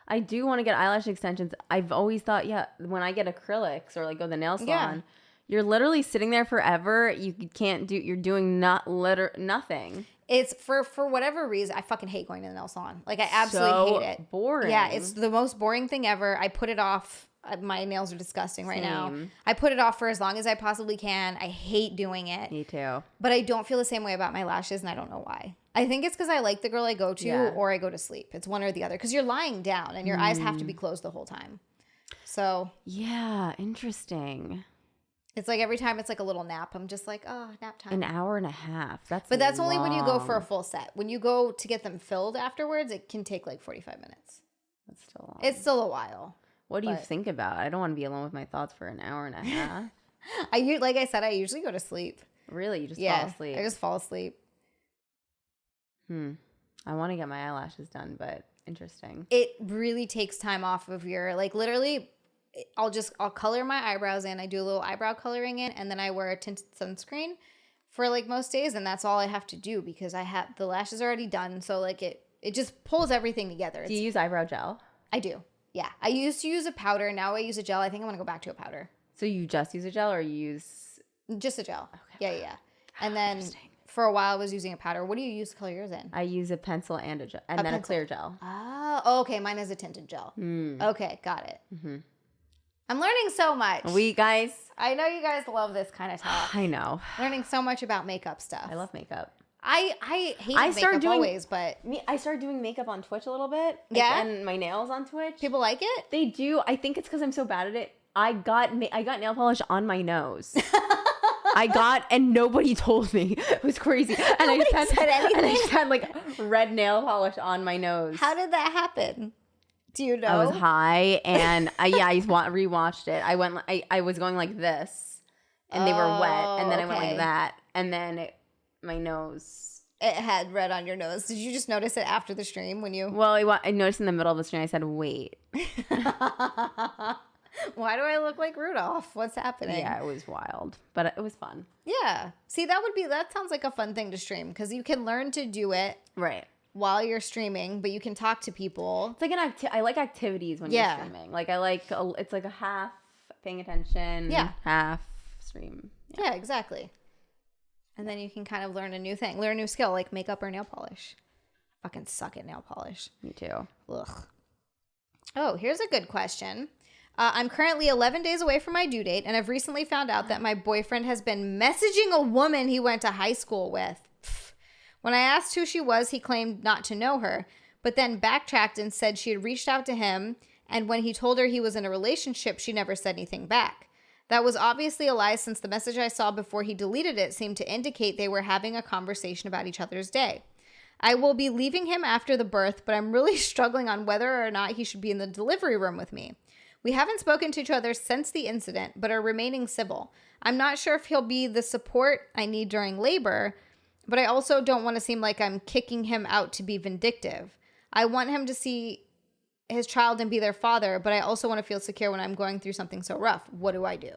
I do want to get eyelash extensions. I've always thought, when I get acrylics or like go to the nail salon, you're literally sitting there forever. You can't do, you're doing nothing. It's for whatever reason, I fucking hate going to the nail salon. Like I absolutely hate it. Boring. Yeah, it's the most boring thing ever. I put it off. My nails are disgusting right now. Same. I put it off for as long as I possibly can. I hate doing it. Me too. But I don't feel the same way about my lashes, and I don't know why. I think it's because I like the girl I go to or I go to sleep. It's one or the other. Because you're lying down and your eyes have to be closed the whole time. So. Yeah, interesting. It's like every time it's like a little nap. I'm just like, oh, nap time. An hour and a half. But that's only when you go for a full set. When you go to get them filled afterwards, it can take like 45 minutes. That's still long. It's still a while. What do you think about? I don't want to be alone with my thoughts for an hour and a half. Like I said, I usually go to sleep. Really? You just fall asleep? I just fall asleep. I want to get my eyelashes done, but interesting. It really takes time off of your, like literally, I'll color my eyebrows in. I do a little eyebrow coloring in, and then I wear a tinted sunscreen for like most days, and that's all I have to do because I have the lashes already done. So like it just pulls everything together. Do you use eyebrow gel? I do. Yeah. I used to use a powder. Now I use a gel. I think I'm going to go back to a powder. So you just use a gel or you use... Just a gel. Okay. Yeah. And then for a while I was using a powder. What do you use to color yours in? I use a pencil and a gel. And then a clear gel. Oh, okay. Mine is a tinted gel. Okay. Got it. I'm learning so much. I know you guys love this kind of talk. I know. Learning so much about makeup stuff. I love makeup. I hate makeup always, but... I started doing makeup on Twitch a little bit. Yeah? And my nails on Twitch. People like it? They do. I think it's because I'm so bad at it. I got nail polish on my nose. And nobody told me. It was crazy. And Nobody said anything? And I just had like red nail polish on my nose. How did that happen? Do you know? I was high and I rewatched it. I was going like this and they were wet. And then I went like that. And then my nose. It had red on your nose. Did you just notice it after the stream when you... Well, I noticed in the middle of the stream, I said, wait. Why do I look like Rudolph? What's happening? Yeah, it was wild, but it was fun. Yeah. See, that sounds like a fun thing to stream because you can learn to do it right while you're streaming, but you can talk to people. It's like I like activities when you're streaming. Like it's like a half paying attention, half stream. Yeah, exactly. And then you can kind of learn a new thing, learn a new skill like makeup or nail polish. Fucking suck at nail polish. Me too. Ugh. Oh, here's a good question. I'm currently 11 days away from my due date, and I've recently found out that my boyfriend has been messaging a woman he went to high school with. Pfft. When I asked who she was, he claimed not to know her, but then backtracked and said she had reached out to him, and when he told her he was in a relationship, she never said anything back. That was obviously a lie since the message I saw before he deleted it seemed to indicate they were having a conversation about each other's day. I will be leaving him after the birth, but I'm really struggling on whether or not he should be in the delivery room with me. We haven't spoken to each other since the incident, but are remaining civil. I'm not sure if he'll be the support I need during labor, but I also don't want to seem like I'm kicking him out to be vindictive. I want him to see his child and be their father, but I also want to feel secure when I'm going through something so rough. What do I do?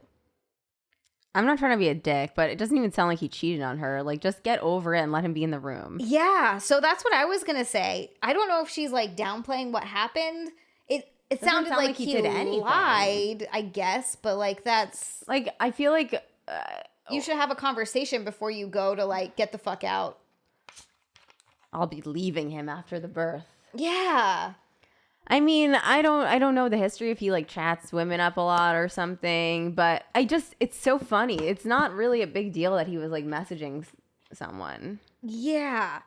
I'm not trying to be a dick, but it doesn't even sound like he cheated on her. Like, just get over it and let him be in the room. Yeah, so that's what I was going to say. I don't know if she's like downplaying what happened. It sounded like he did anything. lied, I guess, but like that's... Like, I feel like... you should have a conversation before you go to like get the fuck out. I'll be leaving him after the birth. Yeah. I mean, I don't know the history if he like chats women up a lot or something, but it's so funny. It's not really a big deal that he was like messaging someone. Yeah.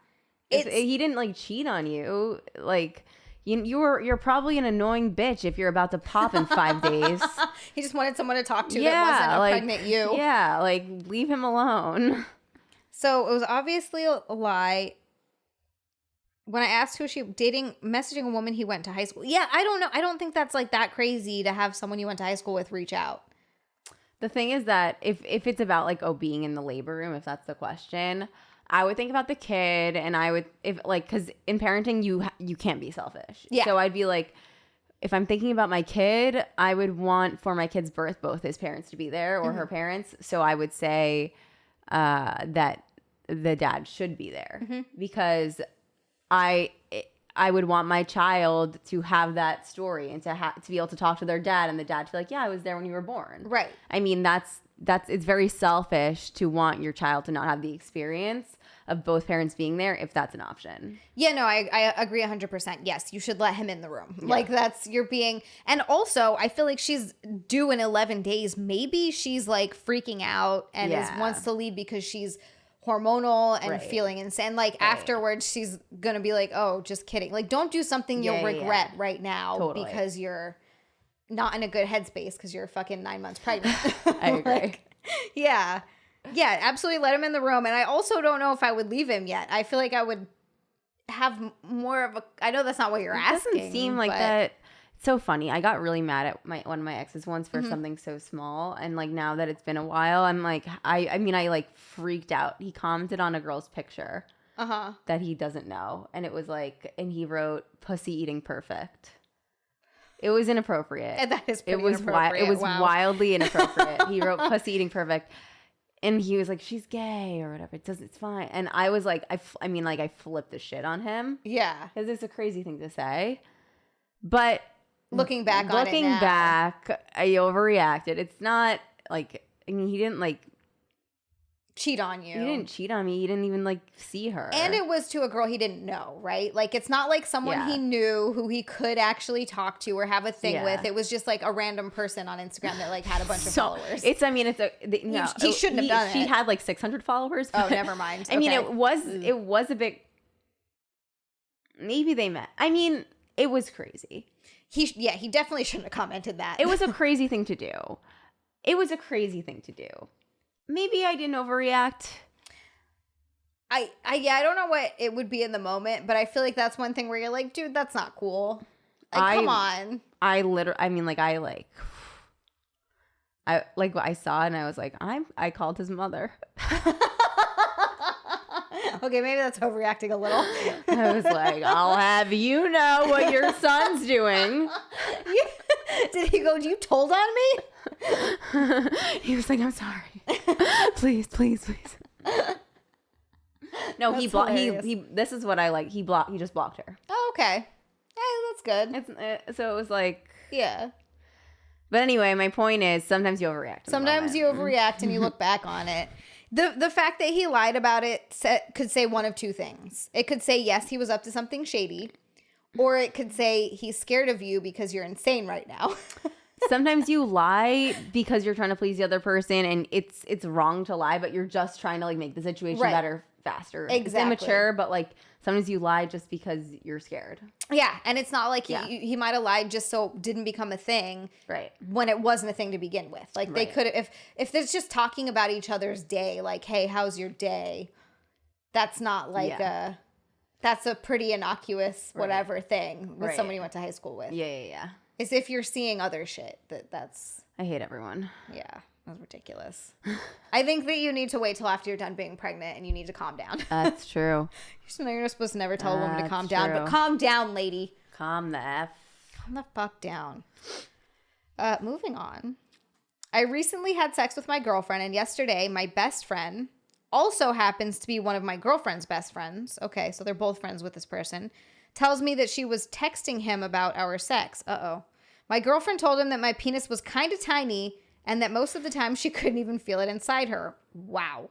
If he didn't like cheat on you, like you're probably an annoying bitch if you're about to pop in 5 days. He just wanted someone to talk to that wasn't a pregnant you. Yeah, like leave him alone. So it was obviously a lie. When I asked who she messaging a woman he went to high school. Yeah, I don't know. I don't think that's like that crazy to have someone you went to high school with reach out. The thing is that if it's about like, being in the labor room, if that's the question, I would think about the kid, and I would, if like, because in parenting, you can't be selfish. Yeah. So I'd be like, if I'm thinking about my kid, I would want for my kid's birth, both his parents to be there or her parents. So I would say that the dad should be there because I would want my child to have that story and to be able to talk to their dad, and the dad to be like, yeah, I was there when you were born. Right. I mean, it's very selfish to want your child to not have the experience of both parents being there if that's an option. Yeah, no, I agree 100%. Yes, you should let him in the room. Yeah. Like and also I feel like she's due in 11 days. Maybe she's like freaking out and wants to leave because she's hormonal and feeling insane. Like afterwards she's gonna be like, oh, just kidding. Like, don't do something you'll regret right now because you're not in a good headspace because you're fucking 9 months pregnant. I agree. Like, yeah, absolutely, let him in the room. And I also don't know if I would leave him yet. I feel like I would have more of a, I know that's not what you're asking. Doesn't seem like that. It's so funny. I got really mad at one of my exes once for something so small, and like now that it's been a while, I'm like, I mean I like freaked out. He commented on a girl's picture that he doesn't know, and it was like, and he wrote "pussy eating perfect." It was inappropriate. And that is pretty inappropriate. It was wildly inappropriate. He wrote "pussy eating perfect," and he was like, "She's gay" or whatever. It's fine. And I was like, I flipped the shit on him. Yeah, because it's a crazy thing to say, but. Looking back, I overreacted. It's not like, I mean, he didn't like cheat on you. He didn't cheat on me. He didn't even like see her. And it was to a girl he didn't know, right? Like, it's not like someone he knew who he could actually talk to or have a thing with. It was just like a random person on Instagram that like had a bunch of followers. He shouldn't have done it. She had like 600 followers. Oh, never mind. I mean, it was a bit. Maybe they met. I mean, it was crazy. He definitely shouldn't have commented that. It was a crazy thing to do. Maybe I didn't overreact. I don't know what it would be in the moment, but I feel like that's one thing where you're like, dude, that's not cool. Like, come on. I saw it and I was like, I called his mother. Okay, maybe that's overreacting a little. I was like, I'll have you know what your son's doing. Did he go, you told on me? He was like, I'm sorry. Please. No, he this is what I like. He just blocked her. Oh, okay. Hey, that's good. So it was like, yeah. But anyway, my point is sometimes you overreact. Sometimes you overreact and you look back on it. The fact that he lied about it could say one of two things. It could say, yes, he was up to something shady. Or it could say he's scared of you because you're insane right now. Sometimes you lie because you're trying to please the other person, and it's wrong to lie, but you're just trying to like make the situation better faster. Exactly. It's immature, but like sometimes you lie just because you're scared. Yeah, and it's not like he might have lied just so it didn't become a thing. Right. When it wasn't a thing to begin with. Like they could if there's just talking about each other's day, like, hey, how's your day? That's not like that's a pretty innocuous whatever thing with someone you went to high school with. Yeah. Is if you're seeing other shit that's I hate everyone. Yeah. That's ridiculous. I think that you need to wait till after you're done being pregnant and you need to calm down. That's true. You're supposed to never tell a woman to calm down, but calm down, lady. Calm the F calm the fuck down. Moving on. I recently had sex with my girlfriend, and yesterday my best friend also happens to be one of my girlfriend's best friends. Okay, so they're both friends with this person. Tells me that she was texting him about our sex. Uh-oh. My girlfriend told him that my penis was kind of tiny and that most of the time she couldn't even feel it inside her. Wow.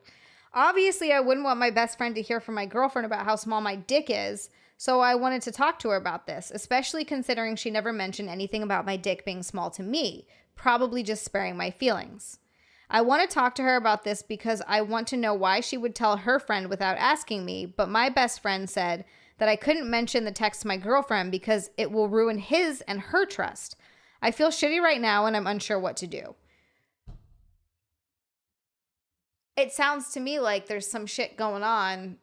Obviously, I wouldn't want my best friend to hear from my girlfriend about how small my dick is, so I wanted to talk to her about this, especially considering she never mentioned anything about my dick being small to me, probably just sparing my feelings. I want to talk to her about this because I want to know why she would tell her friend without asking me, but my best friend said that I couldn't mention the text to my girlfriend because it will ruin his and her trust. I feel shitty right now and I'm unsure what to do. It sounds to me like there's some shit going on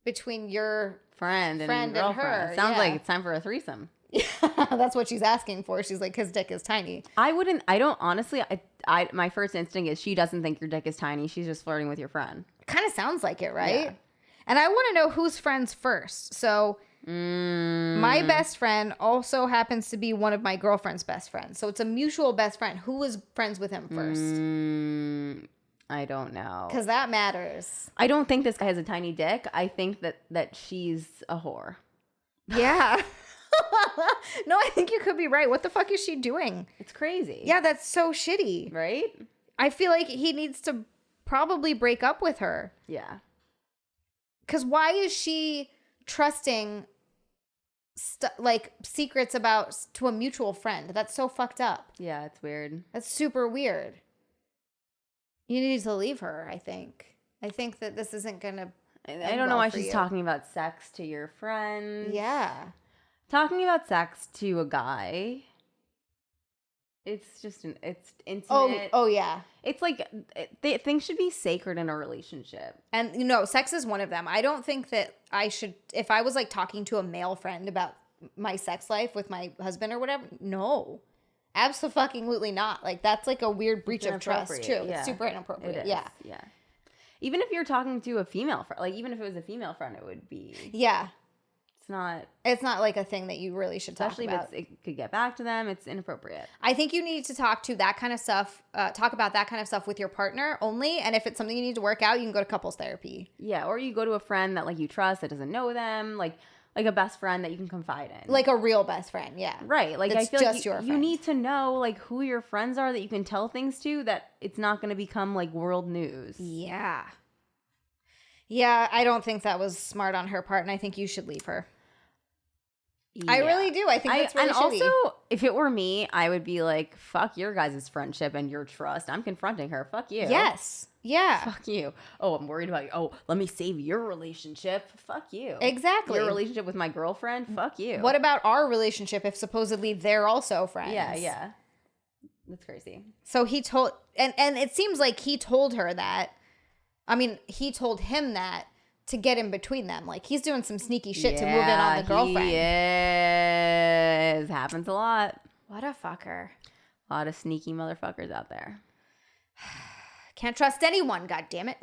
between your friend and girlfriend. her. Sounds like it's time for a threesome. Yeah, that's what she's asking for. She's like, his dick is tiny. My first instinct is she doesn't think your dick is tiny. She's just flirting with your friend. Kind of sounds like it, right? Yeah. And I want to know who's friends first. So my best friend also happens to be one of my girlfriend's best friends. So it's a mutual best friend. Who was friends with him first? I don't know. Because that matters. I don't think this guy has a tiny dick. I think that she's a whore. Yeah. No, I think you could be right. What the fuck is she doing? It's crazy. Yeah, that's so shitty. Right? I feel like he needs to probably break up with her. Yeah. Because why is she trusting secrets to a mutual friend? That's so fucked up. Yeah, it's weird. That's super weird. You need to leave her, I think. I think that this isn't going to I don't know why she's talking about sex to your friend. Yeah. Talking about sex to a guy, it's just it's intimate. Oh yeah. It's like things should be sacred in a relationship. And sex is one of them. I don't think that I should, if I was like talking to a male friend about my sex life with my husband or whatever, no. Absolutely not. Like that's like a weird breach of trust too. Yeah. It's super inappropriate. It is. Yeah. Yeah. Even if you're talking to a female friend, like even if it was a female friend, it would be. Yeah. It's not like a thing that you really should talk about. Especially if it could get back to them. It's inappropriate. I think you need to talk to that kind of stuff, talk about that kind of stuff with your partner only. And if it's something you need to work out, you can go to couples therapy. Yeah. Or you go to a friend that like you trust that doesn't know them. Like a best friend that you can confide in. Like a real best friend. Yeah. Right. Like it's I feel just like you need to know like who your friends are that you can tell things to, that it's not going to become like world news. Yeah. Yeah. I don't think that was smart on her part. And I think you should leave her. Yeah. I really do. I think that's really shitty. And also, if it were me, I would be like, fuck your guys' friendship and your trust. I'm confronting her. Fuck you. Yes. Yeah. Fuck you. Oh, I'm worried about you. Oh, let me save your relationship. Fuck you. Exactly. Your relationship with my girlfriend. Fuck you. What about our relationship if supposedly they're also friends? Yeah. That's crazy. So he told, and it seems like he told her that. I mean, he told him that to get in between them. Like, he's doing some sneaky shit to move in on the girlfriend. He is. Happens a lot. What a fucker. A lot of sneaky motherfuckers out there. Can't trust anyone, goddammit.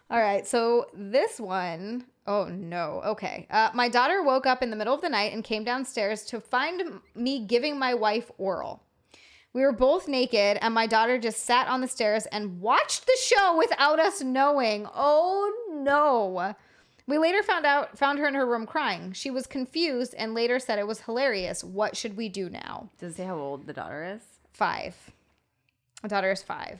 All right, so this one, oh no, okay. My daughter woke up in the middle of the night and came downstairs to find me giving my wife oral. We were both naked, and my daughter just sat on the stairs and watched the show without us knowing. Oh, no. We later found her in her room crying. She was confused and later said it was hilarious. What should we do now? Does it say how old the daughter is? 5. My daughter is 5.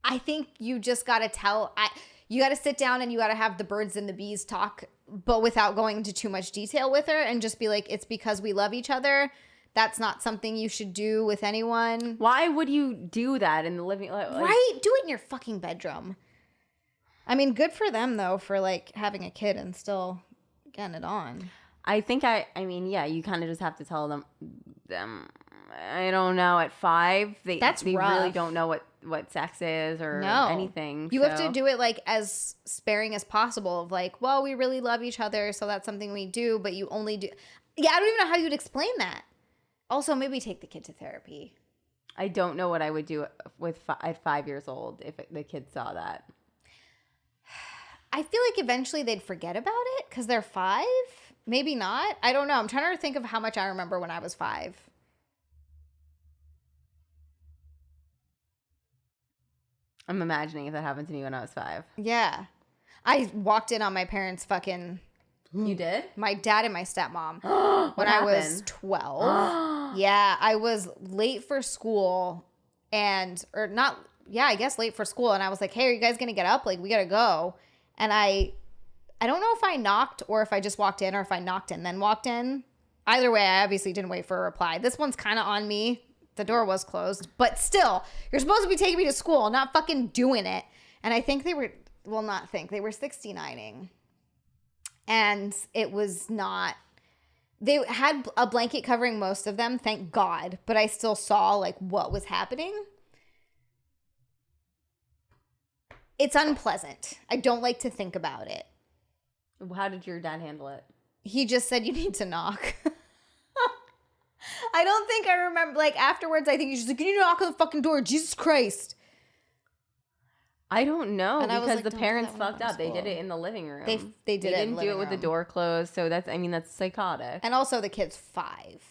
I think you just got to you got to sit down and you got to have the birds and the bees talk, but without going into too much detail with her, and just be like, it's because we love each other. That's not something you should do with anyone. Why would you do that in the living room? Right? Do it in your fucking bedroom. I mean, good for them, though, for like having a kid and still getting it on. I think I mean, yeah, you kind of just have to tell them, I don't know, at 5, they really don't know what sex is or anything. You have to do it like as sparing as possible of like, well, we really love each other, so that's something we do, but you only do. Yeah, I don't even know how you'd explain that. Also, maybe take the kid to therapy. I don't know what I would do at 5 years old if the kid saw that. I feel like eventually they'd forget about it because they're 5. Maybe not. I don't know. I'm trying to think of how much I remember when I was 5. I'm imagining if that happened to me when I was 5. Yeah. I walked in on my parents fucking... You did? My dad and my stepmom when I was 12. Yeah, I was late for school I guess late for school. And I was like, hey, are you guys going to get up? Like, we got to go. And I don't know if I knocked or if I just walked in or if I knocked and then walked in. Either way, I obviously didn't wait for a reply. This one's kind of on me. The door was closed. But still, you're supposed to be taking me to school, not fucking doing it. And I think they were 69ing. And it was not, they had a blanket covering most of them, thank God, but I still saw like what was happening. It's unpleasant. I don't like to think about it. How did your dad handle it? He just said, you need to knock. I don't think I remember, like afterwards, I think he's just like, you need to knock on the fucking door, Jesus Christ. I don't know And I was because like, the "Don't do parents that when fucked I'm up. They did school." it in the living room. They did it in didn't the do it living with the room. door closed. So that's psychotic. And also the kid's 5.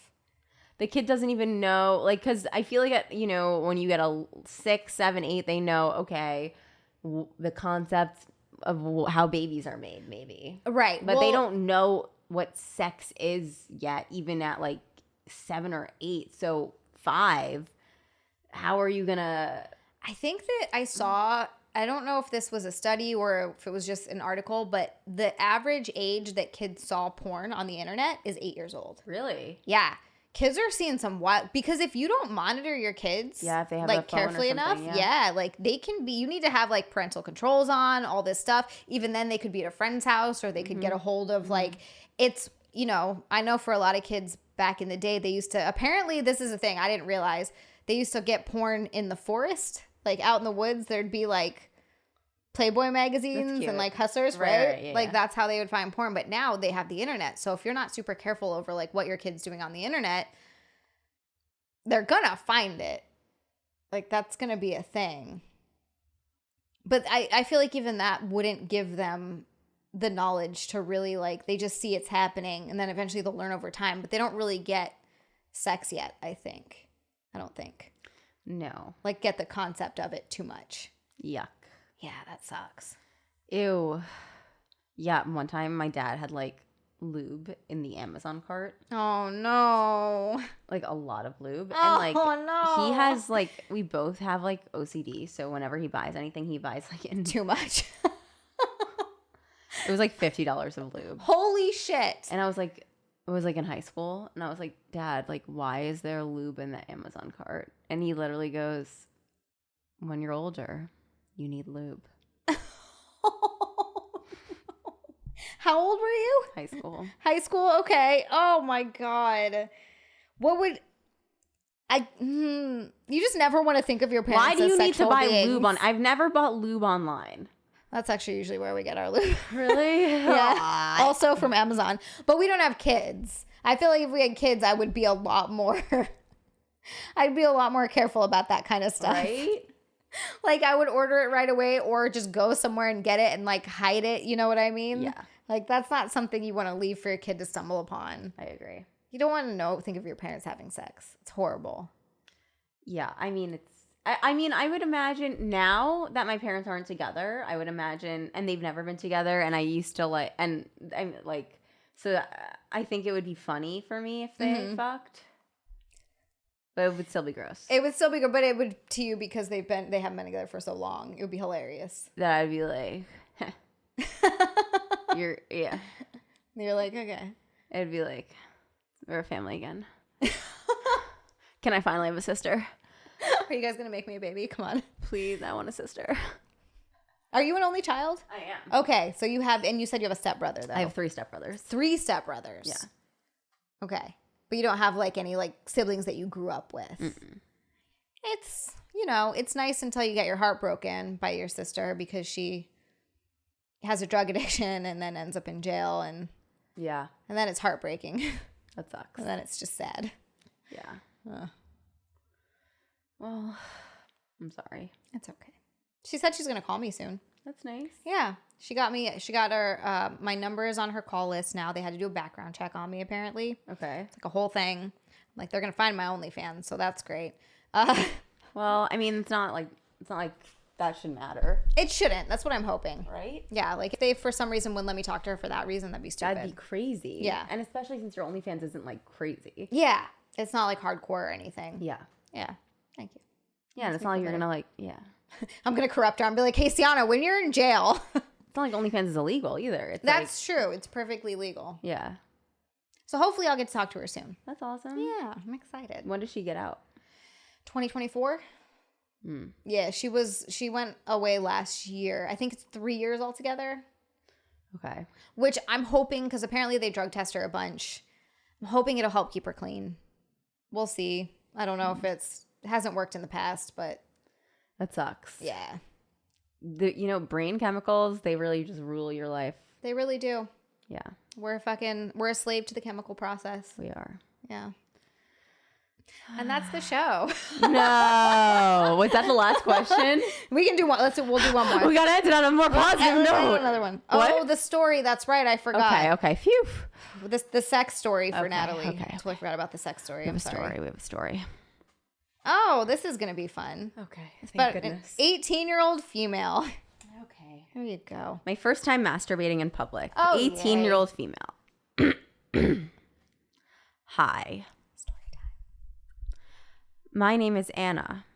The kid doesn't even know, like, because I feel like, when you get a 6, 7, 8, they know, okay, the concept of how babies are made, maybe. Right. But they don't know what sex is yet, even at like 7 or 8. So 5, how are you going to... I think that I saw, I don't know if this was a study or if it was just an article, but the average age that kids saw porn on the internet is 8 years old. Really? Yeah. Kids are seeing some wild, because if you don't monitor your kids, Yeah, if they have like a phone or carefully enough, something, yeah, like they can be, you need to have like parental controls on, all this stuff. Even then they could be at a friend's house or they could get a hold of like, it's, I know for a lot of kids back in the day, they used to, apparently this is a thing I didn't realize, they used to get porn in the forest, like out in the woods, there'd be like Playboy magazines and like Hustlers, right? Yeah, like yeah. that's how they would find porn. But now they have the internet. So if you're not super careful over like what your kid's doing on the internet, they're gonna find it. Like that's gonna be a thing. But I feel like even that wouldn't give them the knowledge to really like, they just see it's happening and then eventually they'll learn over time. But they don't really get sex yet, I think. I don't think. No. Like get the concept of it too much. Yuck. Yeah, that sucks. Ew. Yeah, one time my dad had like lube in the Amazon cart. Oh no. Like a lot of lube. Oh, And like no. he has like, we both have like OCD. So whenever he buys anything, he buys like in Too much. It was like $50 of lube. Holy shit. And I was like, it was like in high school. And I was like, Dad, like, why is there lube in the Amazon cart? And he literally goes, when you're older, you need lube. How old were you? High school. High school? Okay. Oh my God. What would you just never want to think of your parents Why do as you need to sexual buy beings. lube on? I've never bought lube online. That's actually usually where we get our lube. Really? Yeah. Also from Amazon. But we don't have kids. I feel like if we had kids, I would be a lot more I'd be a lot more careful about that kind of stuff. Right? Like I would order it right away or just go somewhere and get it and like hide it. You know what I mean? Yeah. Like that's not something you want to leave for your kid to stumble upon. I agree. You don't want to think of your parents having sex. It's horrible. Yeah. I mean, I would imagine now that my parents aren't together, I would imagine, and they've never been together, and I used to like, and I'm like, so I think it would be funny for me if they fucked. But it would still be gross. It would still be good, but it would to you because they haven't been together for so long. It would be hilarious. That I'd be like, yeah. You're like, okay. It'd be like, we're a family again. Can I finally have a sister? Are you guys gonna make me a baby? Come on. Please, I want a sister. Are you an only child? I am. Okay, so you said you have a stepbrother though. I have 3 stepbrothers. 3 stepbrothers. Yeah. Okay. But you don't have like any like siblings that you grew up with. Mm-mm. It's, it's nice until you get your heart broken by your sister because she has a drug addiction and then ends up in jail and Yeah. then it's heartbreaking. That sucks. And then it's just sad. Yeah. Well, I'm sorry. It's okay. She said she's going to call me soon. That's nice. Yeah. She got her, my number is on her call list now. They had to do a background check on me, apparently. Okay. It's like a whole thing. Like, they're going to find my OnlyFans, so that's great. Well, I mean, it's not like that should matter. It shouldn't. That's what I'm hoping. Right? Yeah, like, if they, for some reason, wouldn't let me talk to her for that reason, that'd be stupid. That'd be crazy. Yeah. And especially since your OnlyFans isn't, like, crazy. Yeah. It's not, like, hardcore or anything. Yeah. Yeah. Thank you. Yeah, and it's not like you're going to, like, yeah. I'm going to corrupt her and be like, hey, Sienna, when you're in jail. It's not like OnlyFans is illegal either. It's That's true. It's perfectly legal. Yeah. So hopefully I'll get to talk to her soon. That's awesome. Yeah, I'm excited. When does she get out? 2024? Yeah, she went away last year. I think it's 3 years altogether. Okay. Which I'm hoping, because apparently they drug test her a bunch. I'm hoping it'll help keep her clean. We'll see. I don't know if it hasn't worked in the past, but That sucks. yeah. Brain chemicals, they really just rule your life. They really do. Yeah. We're a slave to the chemical process. We are. Yeah. And that's the show. No. Was that the last question? We can do one. We'll do one more. We got to end it on a more positive note. Another one. What? Oh, the story. That's right. I forgot. Okay. Phew. The sex story for Okay, Natalie. okay, I totally forgot about the sex story. We have I'm a sorry. story. We have a story. Oh, this is going to be fun. Okay. But an 18-year-old female. Okay. There you go. My first time masturbating in public. Oh, 18-year-old female. Hi. Story time. My name is Anna.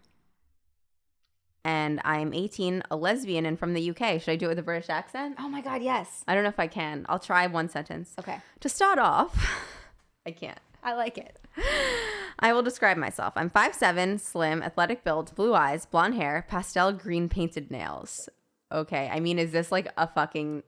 And I'm 18, a lesbian, and from the UK. Should I do it with a British accent? Oh my God, yes. I don't know if I can. I'll try one sentence. Okay. To start off, I can't. I like it. I will describe myself. I'm 5'7", slim, athletic build, blue eyes, blonde hair, pastel green painted nails. Okay. I mean, is this like a fucking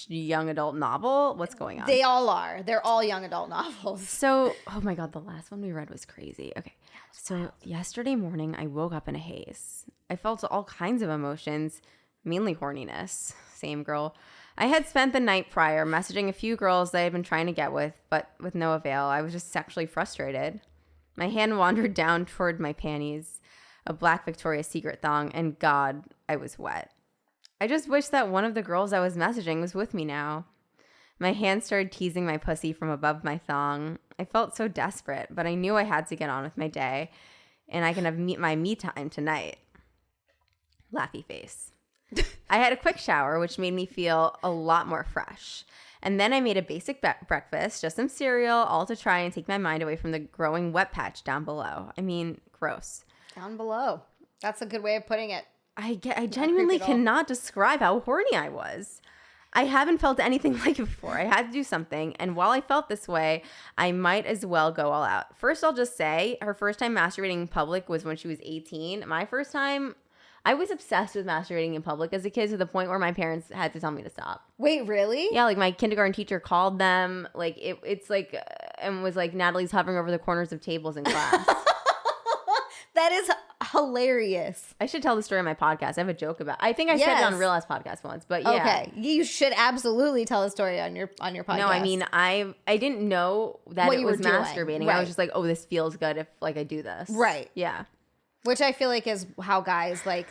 young adult novel? What's going on? They all are. They're all young adult novels. So, oh my God, the last one we read was crazy. Okay. So yesterday morning, I woke up in a haze. I felt all kinds of emotions, mainly horniness. Same girl. I had spent the night prior messaging a few girls that I had been trying to get with, but with no avail. I was just sexually frustrated. My hand wandered down toward my panties, a black Victoria's Secret thong, and God, I was wet. I just wish that one of the girls I was messaging was with me now. My hand started teasing my pussy from above my thong. I felt so desperate, but I knew I had to get on with my day, and I can have my me time tonight. Laughy face. I had a quick shower, which made me feel a lot more fresh. And then I made a basic breakfast, just some cereal, all to try and take my mind away from the growing wet patch down below. I mean, gross. Down below. That's a good way of putting it. I genuinely cannot describe how horny I was. I haven't felt anything like it before. I had to do something. And while I felt this way, I might as well go all out. First, I'll just say her first time masturbating in public was when she was 18. My first time, I was obsessed with masturbating in public as a kid to the point where my parents had to tell me to stop. Wait, really? Yeah, like my kindergarten teacher called them. Like it's like, and was like, Natalie's hovering over the corners of tables in class. That is hilarious. I should tell the story on my podcast. I have a joke about. I think I said it on Real Ass Podcast once, but yeah. Okay, you should absolutely tell a story on your podcast. No, I mean I didn't know that What it you was were doing. masturbating. Right. I was just like, oh, this feels good if like I do this. Right. Yeah. Which I feel like is how guys like.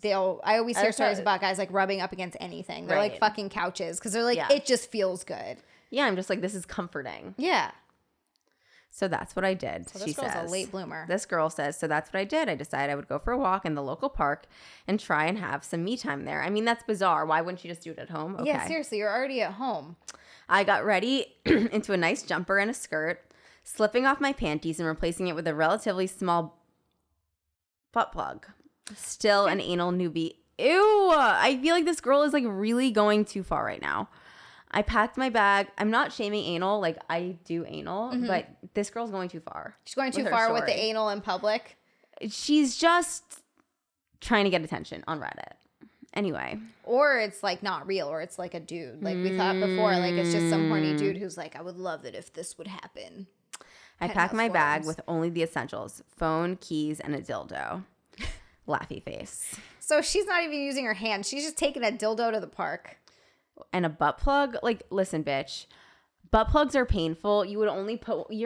I always hear That's stories how- about guys like rubbing up against anything. They're like Right. fucking couches because they're like Yeah. it just feels good. Yeah, I'm just like, this is comforting. Yeah. So that's what I did. So this she girl's says. a late bloomer. This girl says, so that's what I did. I decided I would go for a walk in the local park and try and have some me time there. I mean, that's bizarre. Why wouldn't you just do it at home? Okay. Yeah, seriously, you're already at home. I got ready into a nice jumper and a skirt, slipping off my panties and replacing it with a relatively small butt plug. Still an anal newbie. Ew! I feel like this girl is like really going too far right now. I packed my bag. I'm not shaming anal. Like, I do anal, but this girl's going too far. She's going too with her far with the story. anal in public. She's just trying to get attention on Reddit. Anyway. Or it's like not real, or it's like a dude. Like we thought before, like it's just some horny dude who's like, I would love it if this would happen. I packed Penthouse my bag forums. with only the essentials. Phone, keys, and a dildo. Laughy face. So she's not even using her hand. She's just taking a dildo to the park. And a butt plug. Like, listen, bitch. Butt plugs are painful. You're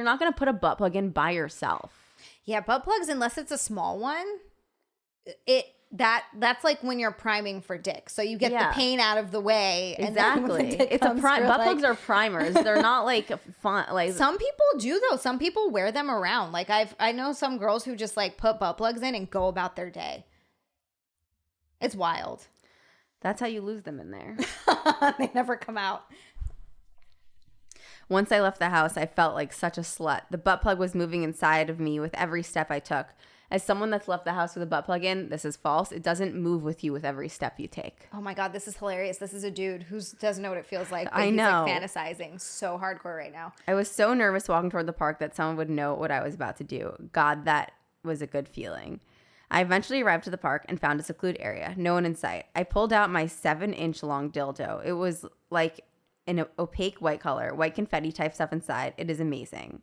not going to put a butt plug in by yourself. Yeah, butt plugs, unless it's a small one, that's like when you're priming for dick. So you get Yeah. the pain out of the way. And then when Exactly. the dick It's a comes, prime. you're Butt like- plugs are primers. They're not like fun. Like Some people do though. Some people wear them around. Like I know some girls who just like put butt plugs in and go about their day. It's wild. that's how you lose them in there. They never come out. Once I left the house, I felt like such a slut. The butt plug was moving inside of me with every step I took. As someone that's left the house with a butt plug in, this is false. It doesn't move with you with every step you take. Oh my God, this is hilarious. This is a dude who doesn't know what it feels like. But I he's know. like fantasizing so hardcore right now. I was so nervous walking toward the park that someone would know what I was about to do. God, that was a good feeling. I eventually arrived to the park and found a secluded area. No one in sight. I pulled out my 7-inch long dildo. It was like an opaque white color, white confetti type stuff inside. It is amazing.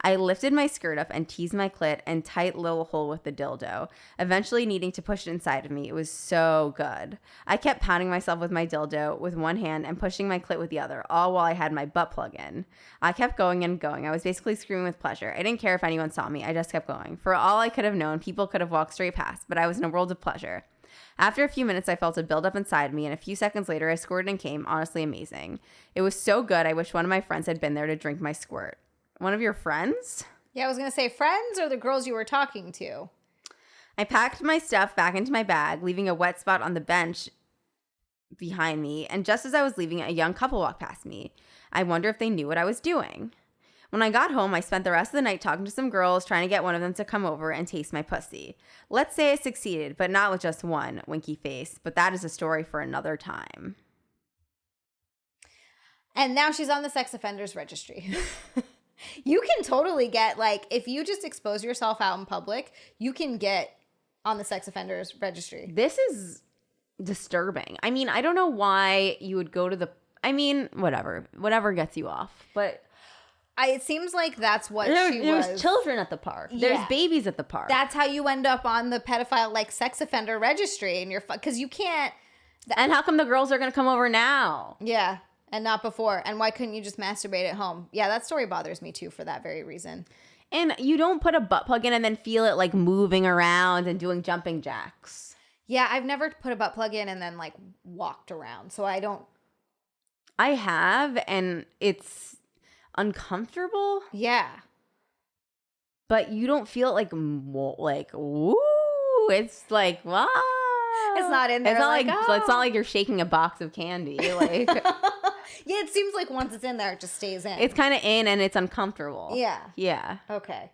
I lifted my skirt up and teased my clit and tight little hole with the dildo, eventually needing to push it inside of me. It was so good. I kept pounding myself with my dildo with one hand and pushing my clit with the other, all while I had my butt plug in. I kept going and going. I was basically screaming with pleasure. I didn't care if anyone saw me. I just kept going. For all I could have known, people could have walked straight past, but I was in a world of pleasure. After a few minutes, I felt a buildup inside me, and a few seconds later, I squirted and came. Honestly amazing. It was so good, I wish one of my friends had been there to drink my squirt. One of your friends? Yeah, I was going to say friends or the girls you were talking to. I packed my stuff back into my bag, leaving a wet spot on the bench behind me, and just as I was leaving, a young couple walked past me. I wonder if they knew what I was doing. When I got home, I spent the rest of the night talking to some girls, trying to get one of them to come over and taste my pussy. Let's say I succeeded, but not with just one, winky face. But that is a story for another time. And now she's on the sex offenders registry. You can totally get, like, if you just expose yourself out in public, you can get on the sex offenders registry. This is disturbing. I mean, I don't know why you would go to the... I mean, whatever gets you off. But It seems like that's what she was. There's children at the park. There's Yeah. babies at the park. That's how you end up on the pedophile, like, sex offender registry. And you're... Because you can't... And how come the girls are going to come over now? Yeah. And not before. And why couldn't you just masturbate at home? Yeah, that story bothers me, too, for that very reason. And you don't put a butt plug in and then feel it like moving around and doing jumping jacks. Yeah, I've never put a butt plug in and then, like, walked around. So I don't... I have, and it's uncomfortable, Yeah. but you don't feel it like ooh. It's like, wow. It's not in there. It's not like, like oh. it's not like you're shaking a box of candy. Like Yeah, it seems like once it's in there, it just stays in. it's kind of in and it's uncomfortable. Yeah. Yeah. Okay.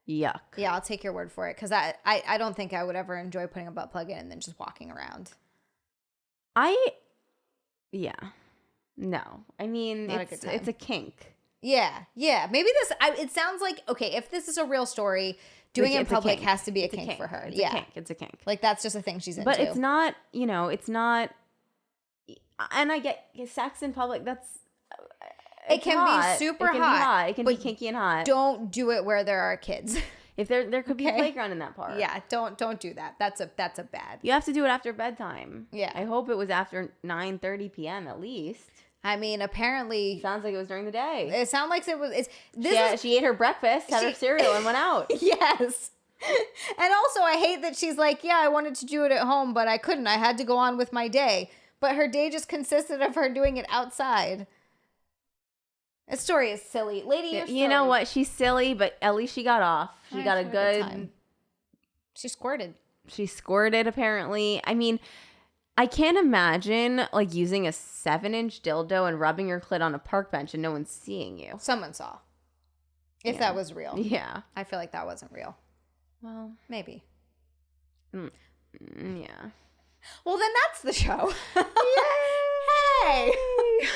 Yuck. Yeah, I'll take your word for it because I don't think I would ever enjoy putting a butt plug in and then just walking around. Yeah. No. I mean, Not a good time. it's a kink. Yeah, yeah. Maybe it sounds like, okay, if this is a real story, doing it in It's a public kink. has to be a It's kink for her. It's Yeah. a kink. It's a kink. Like that's just a thing she's into. But it's not, it's not, and I get sex in public, that's, It it's can hot. be super it can hot, Be hot. It can be but kinky and hot. Don't do it where there are kids. If there could be a Okay. playground in that park. Yeah, don't do that. That's a bad. You have to do it after bedtime. Yeah. I hope it was after 9:30 p.m. at least. I mean, apparently Sounds like it was during the day. it sounds like it was. She ate her breakfast, had her She- cereal, and went out. Yes. And also, I hate that she's like, yeah, I wanted to do it at home, but I couldn't. I had to go on with my day. But her day just consisted of her doing it outside. This story is silly. Lady, your You know story. what? She's silly, but at least she got off. She Yeah, got a she had a good good. time. She squirted. She squirted, apparently. I mean, I can't imagine like using a 7-inch dildo and rubbing your clit on a park bench and no one's seeing you. Someone saw. If Yeah. that was real. Yeah. I feel like that wasn't real. Well, Maybe. yeah. Well, then that's the show. Hey!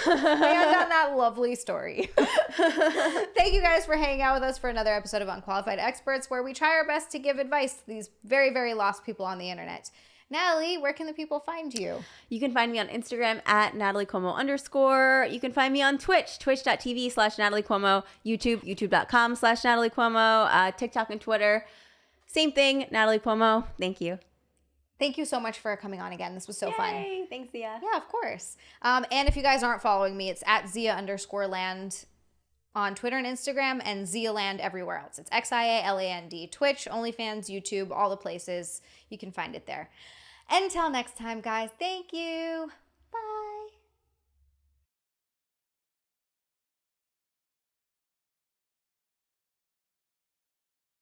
And on that lovely story. Thank you guys for hanging out with us for another episode of Unqualified Experts, where we try our best to give advice to these very, very lost people on the internet. Natalie, where can the people find you? You can find me on Instagram at Natalie Cuomo _. You can find me on Twitch, twitch.tv/Natalie Cuomo, YouTube, youtube.com/Natalie Cuomo, TikTok and Twitter. Same thing, Natalie Cuomo. Thank you. Thank you so much for coming on again. This was so fun. Yay. Thanks, Zia. Yeah, of course. And if you guys aren't following me, it's at Xia_land on Twitter and Instagram, and XiaLand everywhere else. It's XiaLand. Twitch, OnlyFans, YouTube, all the places. You can find it there. Until next time, guys. Thank you. Bye.